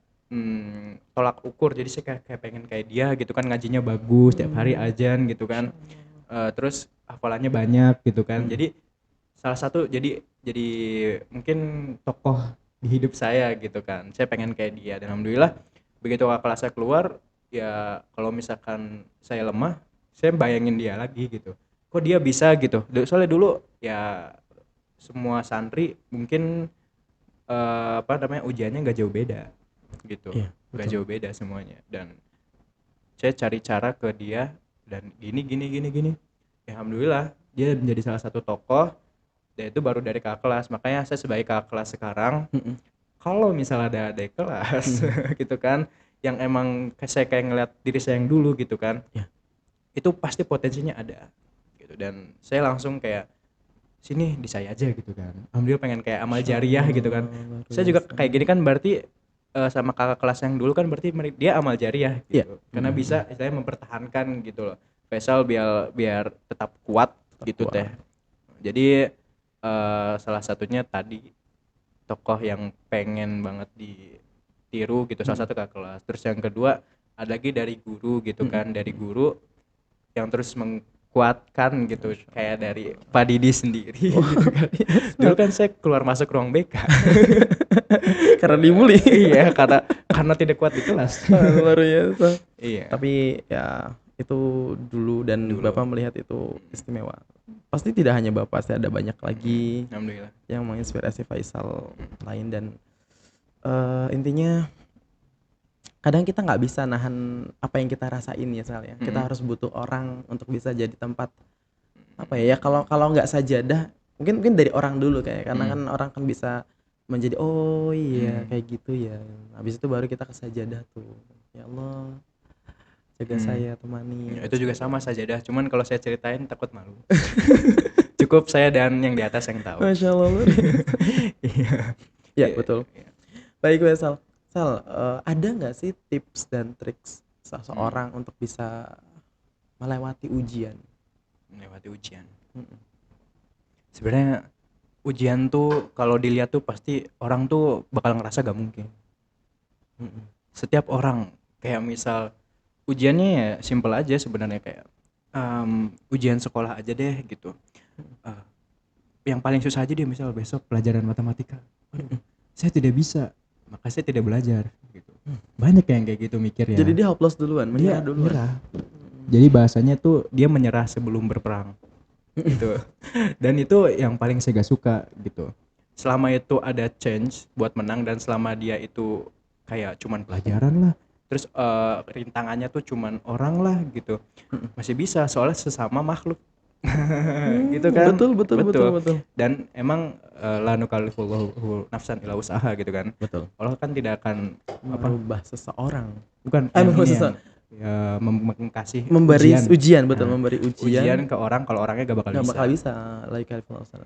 tolak ukur. Jadi saya kayak pengen kayak dia gitu kan, ngajinya bagus, tiap hari azan gitu kan. Terus hafalannya banyak gitu kan. Jadi salah satu jadi mungkin tokoh di hidup saya gitu kan. Saya pengen kayak dia. Dan alhamdulillah begitu kakak kelas saya keluar, ya kalau misalkan saya lemah, saya bayangin dia lagi gitu. Kok dia bisa gitu. Soalnya dulu ya semua santri mungkin ujiannya nggak jauh beda gitu. Nggak jauh beda semuanya. Dan saya cari cara ke dia, dan gini. Ya alhamdulillah dia menjadi salah satu tokoh Dan itu baru dari kakak kelas. Makanya saya sebagai kakak kelas sekarang, Mhm. kalau misal ada adik kelas gitu kan, yang emang saya kayak ngeliat diri saya yang dulu gitu kan, Ya. itu pasti potensinya ada gitu. Dan saya langsung kayak, sini di saya aja gitu kan, alhamdulillah pengen kayak amal Masya jariah gitu kan. Allah, luar Saya juga biasa. kayak gini kan berarti sama kakak kelas yang dulu kan berarti dia amal jariah Iya. gitu, karena bisa istilahnya mempertahankan gitu loh Faisal biar biar tetap kuat Tetap gitu teh. kuat. Jadi salah satunya tadi tokoh yang pengen banget ditiru gitu, salah Mhm. satu kakak kelas. Terus yang kedua ada lagi dari guru gitu Mhm. kan, dari guru yang terus mengkuatkan gitu, Masya kayak dari Allah. Pak Didi sendiri gitu Luar kan. Dulu biasa. kan saya keluar masuk ruang BK. Karena dibully. Iya, karena tidak kuat di kelas. Wah, luar biasa. Iya, Tapi ya itu dulu dan dulu. Bapak melihat itu istimewa. Pasti tidak hanya Bapak, pasti ada banyak lagi Alhamdulillah. yang menginspirasi Faisal lain dan intinya kadang kita nggak bisa nahan apa yang kita rasain ya Sal ya. Kita harus butuh orang untuk bisa jadi tempat apa ya, ya kalau kalau nggak sajadah mungkin mungkin dari orang dulu kayak karena kan orang kan bisa menjadi oh iya kayak gitu ya. Habis itu baru kita ke sajadah tuh. Ya Allah, jaga saya, temani Ya, dan itu juga sama sebagainya. sajadah, cuman kalau saya ceritain takut malu. Cukup saya dan yang di atas yang tahu. Masya Allah luar biasa. Iya. Ya Iya, betul. iya. Baik Sal. Sal, ada nggak sih tips dan triks seseorang untuk bisa melewati ujian? Melewati ujian. Mm-mm. Sebenarnya ujian tuh kalau dilihat tuh pasti orang tuh bakal ngerasa gak mungkin. Mm-mm. Setiap orang kayak misal ujiannya ya simple aja sebenarnya, kayak ujian sekolah aja deh gitu. Eh, yang paling susah aja dia misal besok pelajaran matematika. Waduh, saya tidak bisa, maka saya tidak belajar gitu. Banyak yang kayak gitu mikir ya. Jadi dia hopeless duluan, menyerah Dia duluan. nyerah. Jadi bahasanya tuh dia menyerah sebelum berperang gitu. Dan itu yang paling saya gak suka gitu. Selama itu ada change buat menang, dan selama dia itu kayak cuman pelajaran lah, terus rintangannya tuh cuman orang lah gitu, masih bisa soalnya sesama makhluk. Gitu kan. Betul betul betul Betul. betul. Dan emang la nukallifullahu nafsan illa usaha gitu kan. Betul. Allah kan tidak akan apa, Merubah seseorang. bukan yang Merubah ini yang seseorang. mengkasih Memberi ujian. ujian, betul, Nah, memberi ujian ujian ke orang kalau orangnya gak bakal nggak bisa. bakal bisa. La yukallifullahu nafsan.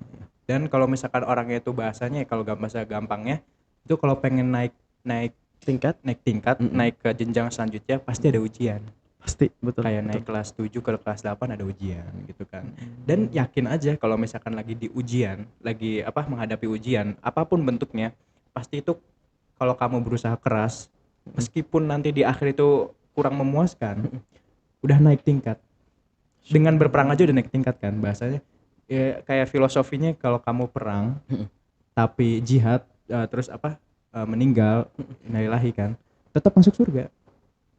Dan kalau misalkan orangnya itu bahasanya kalau gak bahasa gampangnya itu kalau pengen naik naik Tingkat naik tingkat, naik ke jenjang selanjutnya pasti ada ujian. pasti betul. Kayak Betul. naik kelas 7 ke kelas 8 ada ujian gitu kan. Dan yakin aja kalau misalkan lagi di ujian, lagi apa menghadapi ujian apapun bentuknya, pasti itu kalau kamu berusaha keras, meskipun nanti di akhir itu kurang memuaskan, udah naik tingkat. Dengan berperang aja udah naik tingkat kan bahasanya. Ya, kayak filosofinya kalau kamu perang tapi jihad terus apa meninggal innalillahi kan, tetap masuk surga.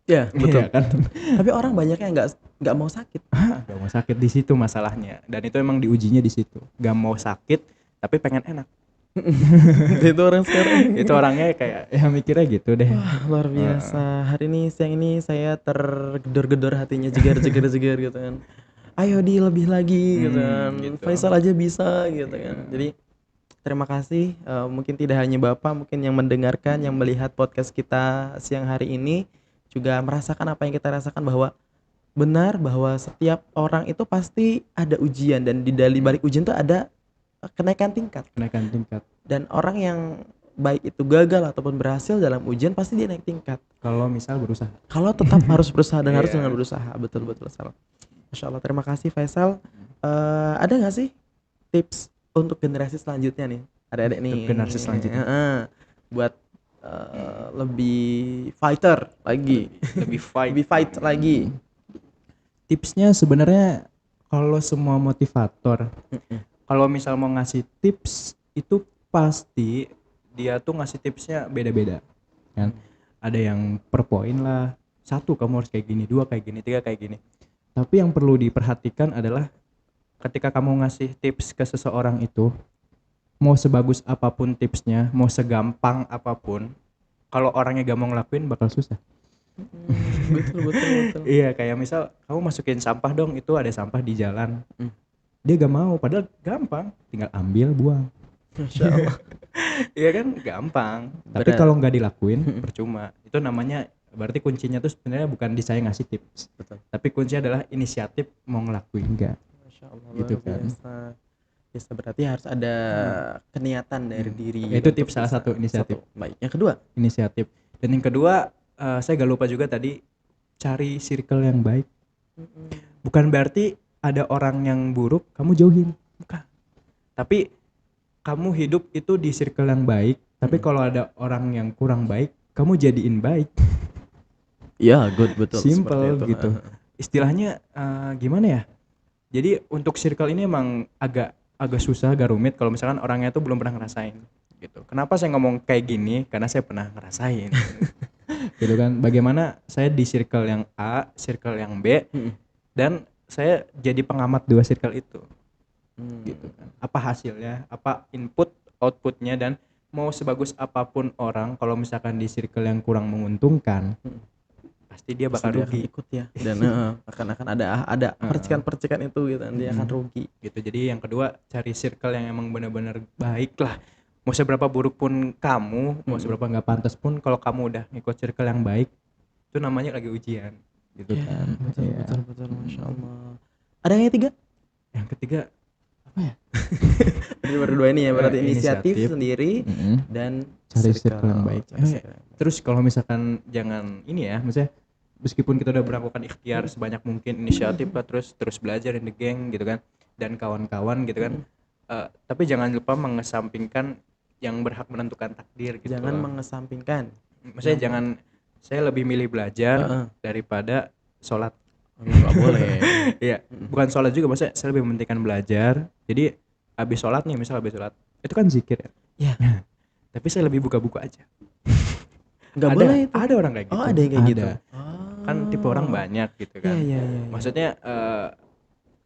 Ya, betul. Iya kan. Tapi orang banyak yang nggak mau sakit. Gak mau sakit, di situ masalahnya. Dan itu emang diujinya di situ. Gak mau sakit tapi pengen enak. Itu orang sekarang. Itu orangnya kayak ya mikirnya gitu deh. Wah, luar biasa. Hari ini siang ini saya tergedor-gedor hatinya, jegar-jegar gitu kan. Ayo di lebih lagi gitu kan. Gitu. Faisal aja bisa gitu kan. Jadi terima kasih, mungkin tidak hanya Bapak mungkin yang mendengarkan, yang melihat podcast kita siang hari ini juga merasakan apa yang kita rasakan, bahwa benar bahwa setiap orang itu pasti ada ujian dan di balik ujian itu ada kenaikan tingkat. Kenaikan tingkat. Dan orang yang baik itu gagal ataupun berhasil dalam ujian pasti dia naik tingkat. Kalau misal berusaha. Kalau tetap harus berusaha dan harus Iya. dengan berusaha. Betul betul salah. Masya Allah, terima kasih Faisal. Ada nggak sih tips untuk generasi selanjutnya nih? Adik-adik nih. Untuk generasi selanjutnya. Buat lebih fighter lagi, Lebih fight. lebih fight lagi. Tipsnya sebenarnya kalau semua motivator, kalau misal mau ngasih tips itu pasti dia tuh ngasih tipsnya beda-beda kan. Ada yang per poin lah, 1 kamu harus kayak gini, 2 kayak gini, 3 kayak gini. Tapi yang perlu diperhatikan adalah ketika kamu ngasih tips ke seseorang itu, mau sebagus apapun tipsnya, mau segampang apapun, kalau orangnya gak mau ngelakuin bakal susah. Betul betul betul. Iya, kayak misal kamu masukin sampah dong, itu ada sampah di jalan. Dia gak mau, padahal gampang, tinggal ambil buang. Masya Allah. Iya kan gampang, tapi Berat. kalau nggak dilakuin percuma. Itu namanya berarti kuncinya tuh sebenarnya bukan di saya ngasih tips, Betul. tapi kuncinya adalah inisiatif mau ngelakuin enggak Masya Allah, gitu luar kan. biasa. Biasa berarti harus ada keniatan dari diri Ya, itu untuk tips salah bisa. satu, inisiatif. Baik. Yang kedua, Inisiatif. Dan yang kedua, saya gak lupa juga tadi, cari circle yang baik. Bukan berarti ada orang yang buruk kamu jauhin, bukan. Tapi kamu hidup itu di circle yang baik, tapi kalau ada orang yang kurang baik kamu jadiin baik. ya good, betul seperti Simple itu. gitu. Istilahnya gimana ya? Jadi untuk circle ini emang agak susah, agak rumit kalau misalkan orangnya tuh belum pernah ngerasain gitu. Kenapa saya ngomong kayak gini? Karena saya pernah ngerasain. Gitu kan. Bagaimana saya di circle yang A, circle yang B, dan saya jadi pengamat dua circle itu. Gitu kan. Apa hasilnya, apa input, outputnya, dan mau sebagus apapun orang kalau misalkan di circle yang kurang menguntungkan, pasti dia Pasti bakal dia akan rugi. ikut ya, dan akan ada percikan-percikan itu gitu, dan dia akan rugi. Gitu. Jadi yang kedua, cari circle yang emang benar-benar baik lah. Mau seberapa buruk pun kamu, mau seberapa nggak pantas pun, kalau kamu udah ngikut circle yang baik, itu namanya lagi ujian gitu Ya, kan. betul, Iya. betul, Masya Allah. Ada yang ketiga? Yang ketiga Apa ya? Ada baru dua ini ya, berarti inisiatif inisiatif. sendiri dan Cari circle yang baik. cari circle yang baik. Terus kalau misalkan jangan ini ya, maksudnya meskipun kita udah melakukan ikhtiar sebanyak mungkin, inisiatif lah, terus belajar in the gang gitu kan, dan kawan-kawan gitu kan, tapi jangan lupa mengesampingkan yang berhak menentukan takdir gitu. Jangan loh. mengesampingkan. Maksudnya jangan, saya lebih milih belajar daripada sholat. Nggak boleh. Iya, bukan sholat juga, maksudnya saya lebih mementingkan belajar. Jadi habis sholat nih, misal habis sholat itu kan zikir ya. Ya. Tapi saya lebih buka-buku aja. Nggak Ada- boleh itu. ada orang kayak gitu. Oh, ada yang kayak gitu. Kan tipe orang banyak gitu kan. Iya. Maksudnya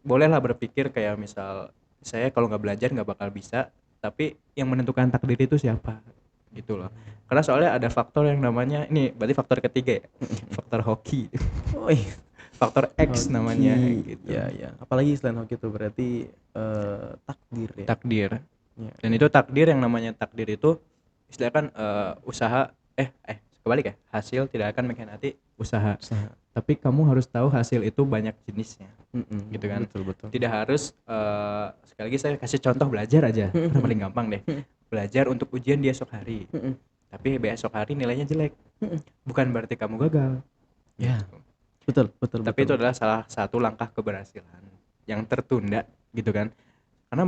bolehlah berpikir kayak misal, saya kalau nggak belajar nggak bakal bisa, tapi yang menentukan takdir itu siapa gitu loh. Karena soalnya ada faktor yang namanya, ini berarti faktor ketiga ya, faktor hoki. Oh iya. Faktor X Hoki. namanya gitu. Ya. Apalagi selain hoki itu berarti takdir ya. Takdir. Ya. Dan itu takdir, yang namanya takdir itu istilahnya kan usaha kebalik ya, hasil tidak akan mengkhianati usaha. Tapi kamu harus tahu hasil itu banyak jenisnya. Gitu kan. Betul. Tidak harus sekali lagi saya kasih contoh belajar aja, karena paling gampang deh. Belajar untuk ujian di esok hari. Tapi besok hari nilainya jelek. Bukan berarti kamu gagal. Ya. Gitu. Betul. Tapi itu adalah salah satu langkah keberhasilan yang tertunda gitu kan. Karena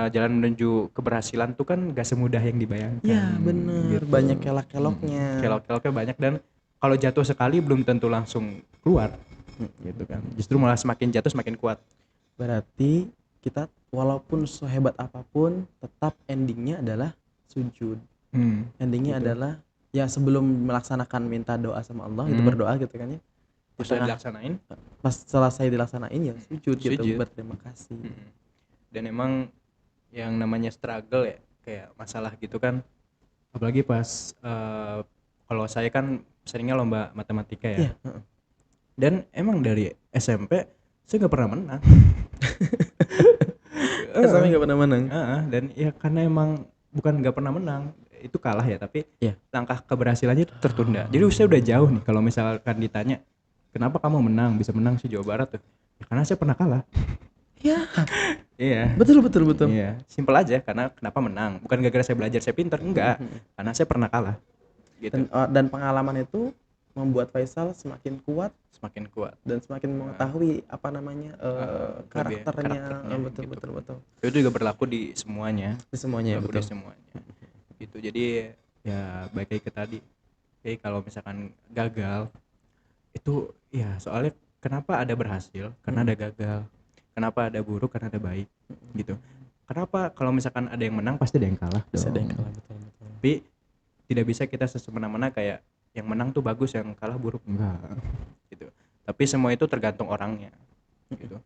jalan menuju keberhasilan tuh kan gak semudah yang dibayangkan. Ya, bener. Gitu. Banyak kelak-keloknya. Kelok-keloknya banyak, dan kalau jatuh sekali belum tentu langsung keluar. Gitu kan. Justru malah semakin jatuh semakin kuat. Berarti kita walaupun sehebat apapun tetap endingnya adalah sujud. Endingnya adalah ya sebelum melaksanakan minta doa sama Allah itu berdoa gitu kan ya. Pas dilaksanain, Pas selesai dilaksanain ya sujud gitu, berterima kasih. Dan emang yang namanya struggle ya, kayak masalah gitu kan, apalagi pas kalau saya kan seringnya lomba matematika ya. Dan emang dari SMP saya nggak pernah menang. SMP nggak pernah menang. Dan ya karena emang bukan nggak pernah menang, itu kalah ya, tapi langkah keberhasilannya itu tertunda. Jadi saya udah jauh nih kalau misalkan ditanya kenapa kamu bisa menang si Jawa Barat tuh, ya karena saya pernah kalah. Ya. Iya. Betul. Iya, simpel aja, karena kenapa menang, bukan gara-gara saya belajar saya pintar, enggak, karena saya pernah kalah gitu. Dan pengalaman itu membuat Faisal semakin kuat dan semakin mengetahui apa namanya karakternya. Betul. Itu juga berlaku di semuanya. Betul. Gitu. Jadi ya baik lagi ke tadi. Jadi kalau misalkan gagal itu ya soalnya kenapa ada berhasil? Karena ada gagal. Kenapa ada buruk? Karena ada baik. Gitu. Kenapa kalau misalkan ada yang menang pasti ada yang kalah? Bisa ada yang kalah, betul. Tapi tidak bisa kita semena-mena kayak yang menang tuh bagus, yang kalah buruk, enggak. Gitu. Tapi semua itu tergantung orangnya. Gitu.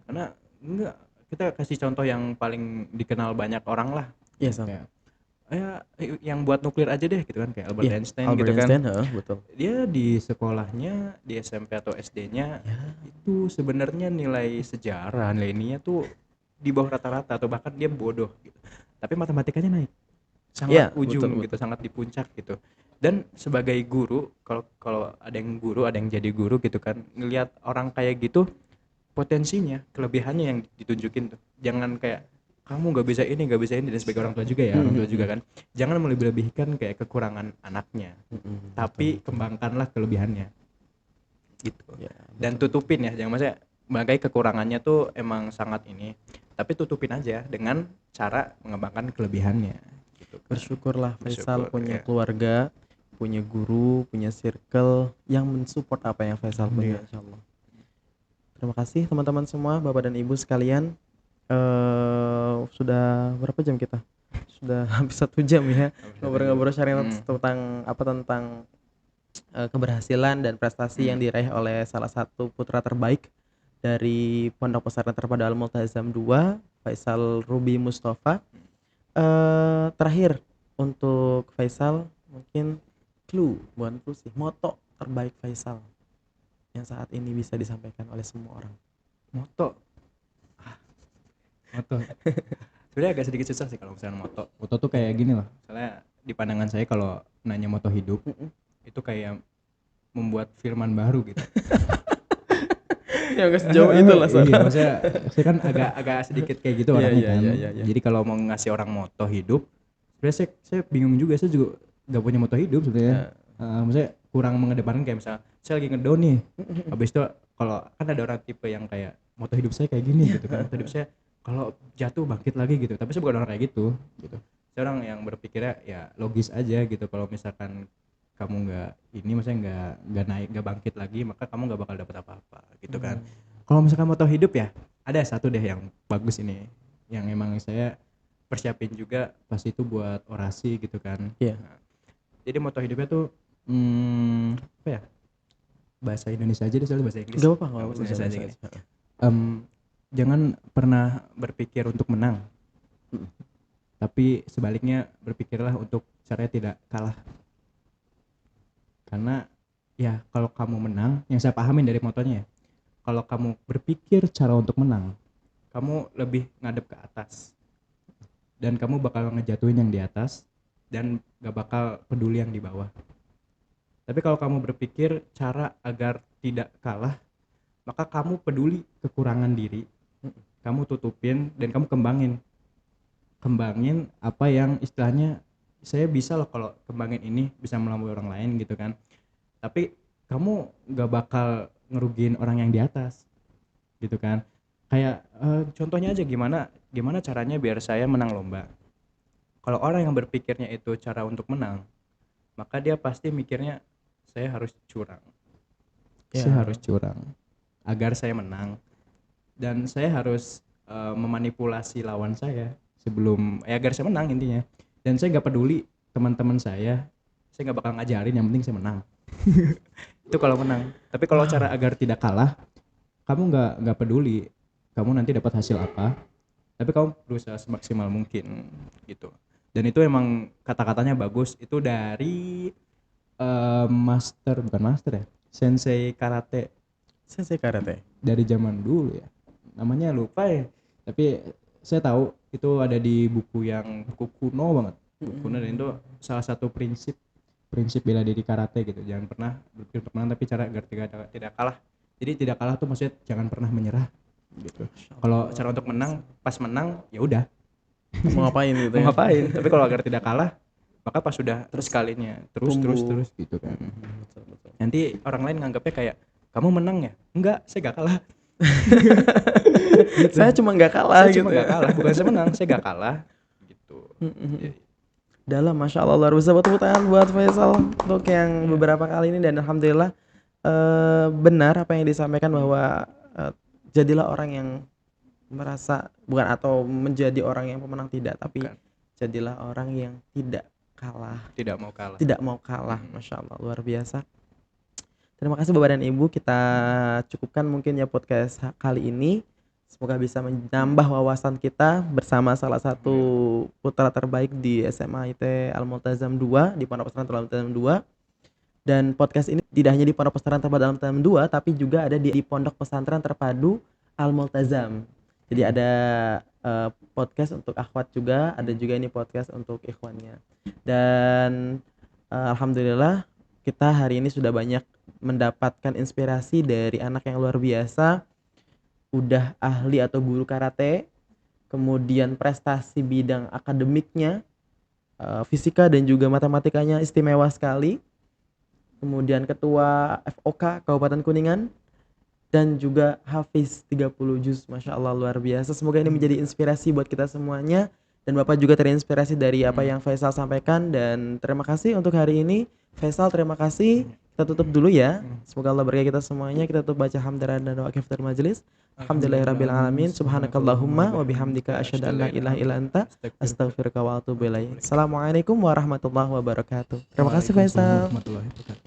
Karena enggak, kita kasih contoh yang paling dikenal banyak orang lah. Iya, sama. yang buat nuklir aja deh gitu kan, kayak Albert Iya, Einstein Albert gitu kan. Einstein, heeh, betul. Dia di sekolahnya, di SMP atau SD-nya Ya, itu sebenarnya nilai sejarah, nilai ininya tuh di bawah rata-rata atau bahkan dia bodoh gitu. Tapi matematikanya naik. Sangat iya, betul ujung gitu, betul. sangat di puncak gitu. Dan sebagai guru, kalau kalau ada yang guru, ada yang jadi guru gitu kan, ngelihat orang kayak gitu, potensinya, kelebihannya yang ditunjukin tuh. Jangan kayak kamu nggak bisa ini dan sebagai orang tua juga ya, orang tua juga kan. Jangan melebih-lebihkan kayak kekurangan anaknya, Betul tapi betul. kembangkanlah kelebihannya gitu. Ya, Dan betul betul. tutupin ya, jangan maksudnya bangkai kekurangannya tuh emang sangat ini, tapi tutupin aja dengan cara mengembangkan kelebihannya gitu kan. Bersyukurlah Faisal Bersyukur punya ya. keluarga, punya guru, punya circle yang mensupport apa yang Faisal punya, Alhamdulillah. insyaallah. Terima kasih teman-teman semua, Bapak dan Ibu sekalian. Sudah berapa jam kita? Sudah habis 1 jam ya ngobrol-ngobrol sharing tentang apa, tentang keberhasilan dan prestasi yang diraih oleh salah satu putra terbaik dari Pondok Pesantren Terpadu Al Multazam 2, Faisal Ruby Mustafa. Terakhir untuk Faisal, mungkin bukan clue sih, moto terbaik Faisal yang saat ini bisa disampaikan oleh semua orang. Moto. Moto. Sebenarnya agak sedikit susah sih kalau misalnya moto. Moto tuh kayak gini loh. Misalnya di pandangan saya kalau nanya moto hidup itu kayak membuat firman baru gitu. Ya nggak sejauh itu lah Iya, soalnya. maksudnya saya kan agak sedikit kayak gitu Iya orangnya iya kan. iya iya iya. Jadi kalau mau ngasih orang moto hidup, sebenarnya saya bingung juga. Saya juga nggak punya moto hidup sebenarnya. Maksudnya kurang mengedepankan kayak misalnya saya lagi ngedown nih. Habis itu kalau kan ada orang tipe yang kayak moto hidup saya kayak gini gitu kan. Moto hidup saya kalau jatuh bangkit lagi gitu. Tapi saya bukan orang kayak gitu gitu. Saya orang yang berpikirnya ya logis aja gitu. Kalau misalkan kamu nggak ini, maksudnya nggak naik, nggak bangkit lagi, maka kamu nggak bakal dapat apa-apa gitu kan. Kalau misalkan moto hidup ya ada satu deh yang bagus ini, yang emang saya persiapin juga pas itu buat orasi gitu kan. Iya. Nah, jadi moto hidupnya tuh apa ya, bahasa Indonesia aja deh, soalnya bahasa Inggris Nggak apa-apa, nggak nah, apa-apa, bahasa bisa Indonesia aja bahasa gini. Inggris. Jangan pernah berpikir untuk menang, tapi sebaliknya berpikirlah untuk caranya tidak kalah. Karena ya kalau kamu menang, yang saya pahamin dari motonya ya, kalau kamu berpikir cara untuk menang, kamu lebih ngadep ke atas dan kamu bakal ngejatuhin yang di atas dan gak bakal peduli yang di bawah. Tapi kalau kamu berpikir cara agar tidak kalah, maka kamu peduli kekurangan diri, kamu tutupin dan kamu kembangin apa yang istilahnya saya bisa loh kalau kembangin ini bisa melampaui orang lain gitu kan. Tapi kamu gak bakal ngerugiin orang yang di atas gitu kan. Kayak contohnya aja, gimana caranya biar saya menang lomba. Kalau orang yang berpikirnya itu cara untuk menang, maka dia pasti mikirnya saya harus curang. Ya. Saya harus curang agar saya menang, dan saya harus memanipulasi lawan saya sebelum agar saya menang intinya. Dan saya nggak peduli teman-teman saya nggak bakal ngajarin, yang penting saya menang. Itu kalau menang. Tapi kalau cara agar tidak kalah, kamu nggak peduli kamu nanti dapat hasil apa, tapi kamu berusaha semaksimal mungkin gitu. Dan itu emang kata-katanya bagus, itu dari bukan master ya, sensei karate Sensei karate. dari zaman dulu ya, namanya lupa ya, tapi saya tahu itu ada di buku kuno banget, buku kuno. Dan itu salah satu prinsip bela diri karate gitu, jangan pernah berpikir untuk menang tapi cara agar tidak kalah. Jadi tidak kalah tuh maksudnya jangan pernah menyerah gitu. Kalau cara untuk menang, pas menang ya udah Mau ngapain gitu mau ya? ngapain, tapi kalau agar tidak kalah, maka pas sudah terus kalinya terus gitu kan. Betul betul. Nanti orang lain nganggapnya kayak kamu menang ya, enggak, saya gak kalah. Gitu. Saya cuma nggak kalah Saya gitu cuma ya. gak kalah, bukan saya menang, saya gak kalah gitu. Jadi, Dalam, masya Allah, luar biasa. Tepuk tangan buat Faisal untuk yang beberapa kali ini, dan alhamdulillah benar apa yang disampaikan bahwa jadilah orang yang merasa bukan, atau menjadi orang yang pemenang tidak, tapi bukan, jadilah orang yang tidak kalah, tidak mau kalah. tidak mau kalah. Masya Allah, luar biasa. Terima kasih Bapak dan Ibu, kita cukupkan mungkin ya podcast kali ini. Semoga bisa menambah wawasan kita bersama salah satu putra terbaik di SMA IT Al-Multazam 2, di Pondok Pesantren Al-Multazam 2. Dan podcast ini tidak hanya di Pondok Pesantren Terpadu Al-Multazam 2, tapi juga ada di Pondok Pesantren Terpadu Al-Multazam. Jadi ada podcast untuk akhwat juga, ada juga ini podcast untuk ikhwannya. Dan alhamdulillah kita hari ini sudah banyak mendapatkan inspirasi dari anak yang luar biasa, udah ahli atau guru karate, kemudian prestasi bidang akademiknya, fisika dan juga matematikanya istimewa sekali, kemudian ketua FOK Kabupaten Kuningan, dan juga hafiz 30 juz, Masya Allah luar biasa. Semoga ini menjadi inspirasi buat kita semuanya, dan Bapak juga terinspirasi dari apa yang Faisal sampaikan. Dan terima kasih untuk hari ini Faisal, terima kasih. Kita tutup dulu ya. Semoga Allah berkahi kita semuanya. Kita tutup baca hamdalah dan doa kiftar majelis. Alhamdulillahirabbil alamin. Subhanakallahumma wa bihamdika asyhadu an la ilaha illa anta astaghfiruka wa atubu ilaik. Assalamualaikum warahmatullahi wabarakatuh. Terima kasih Faisal. Waalaikumsalam warahmatullahi wabarakatuh.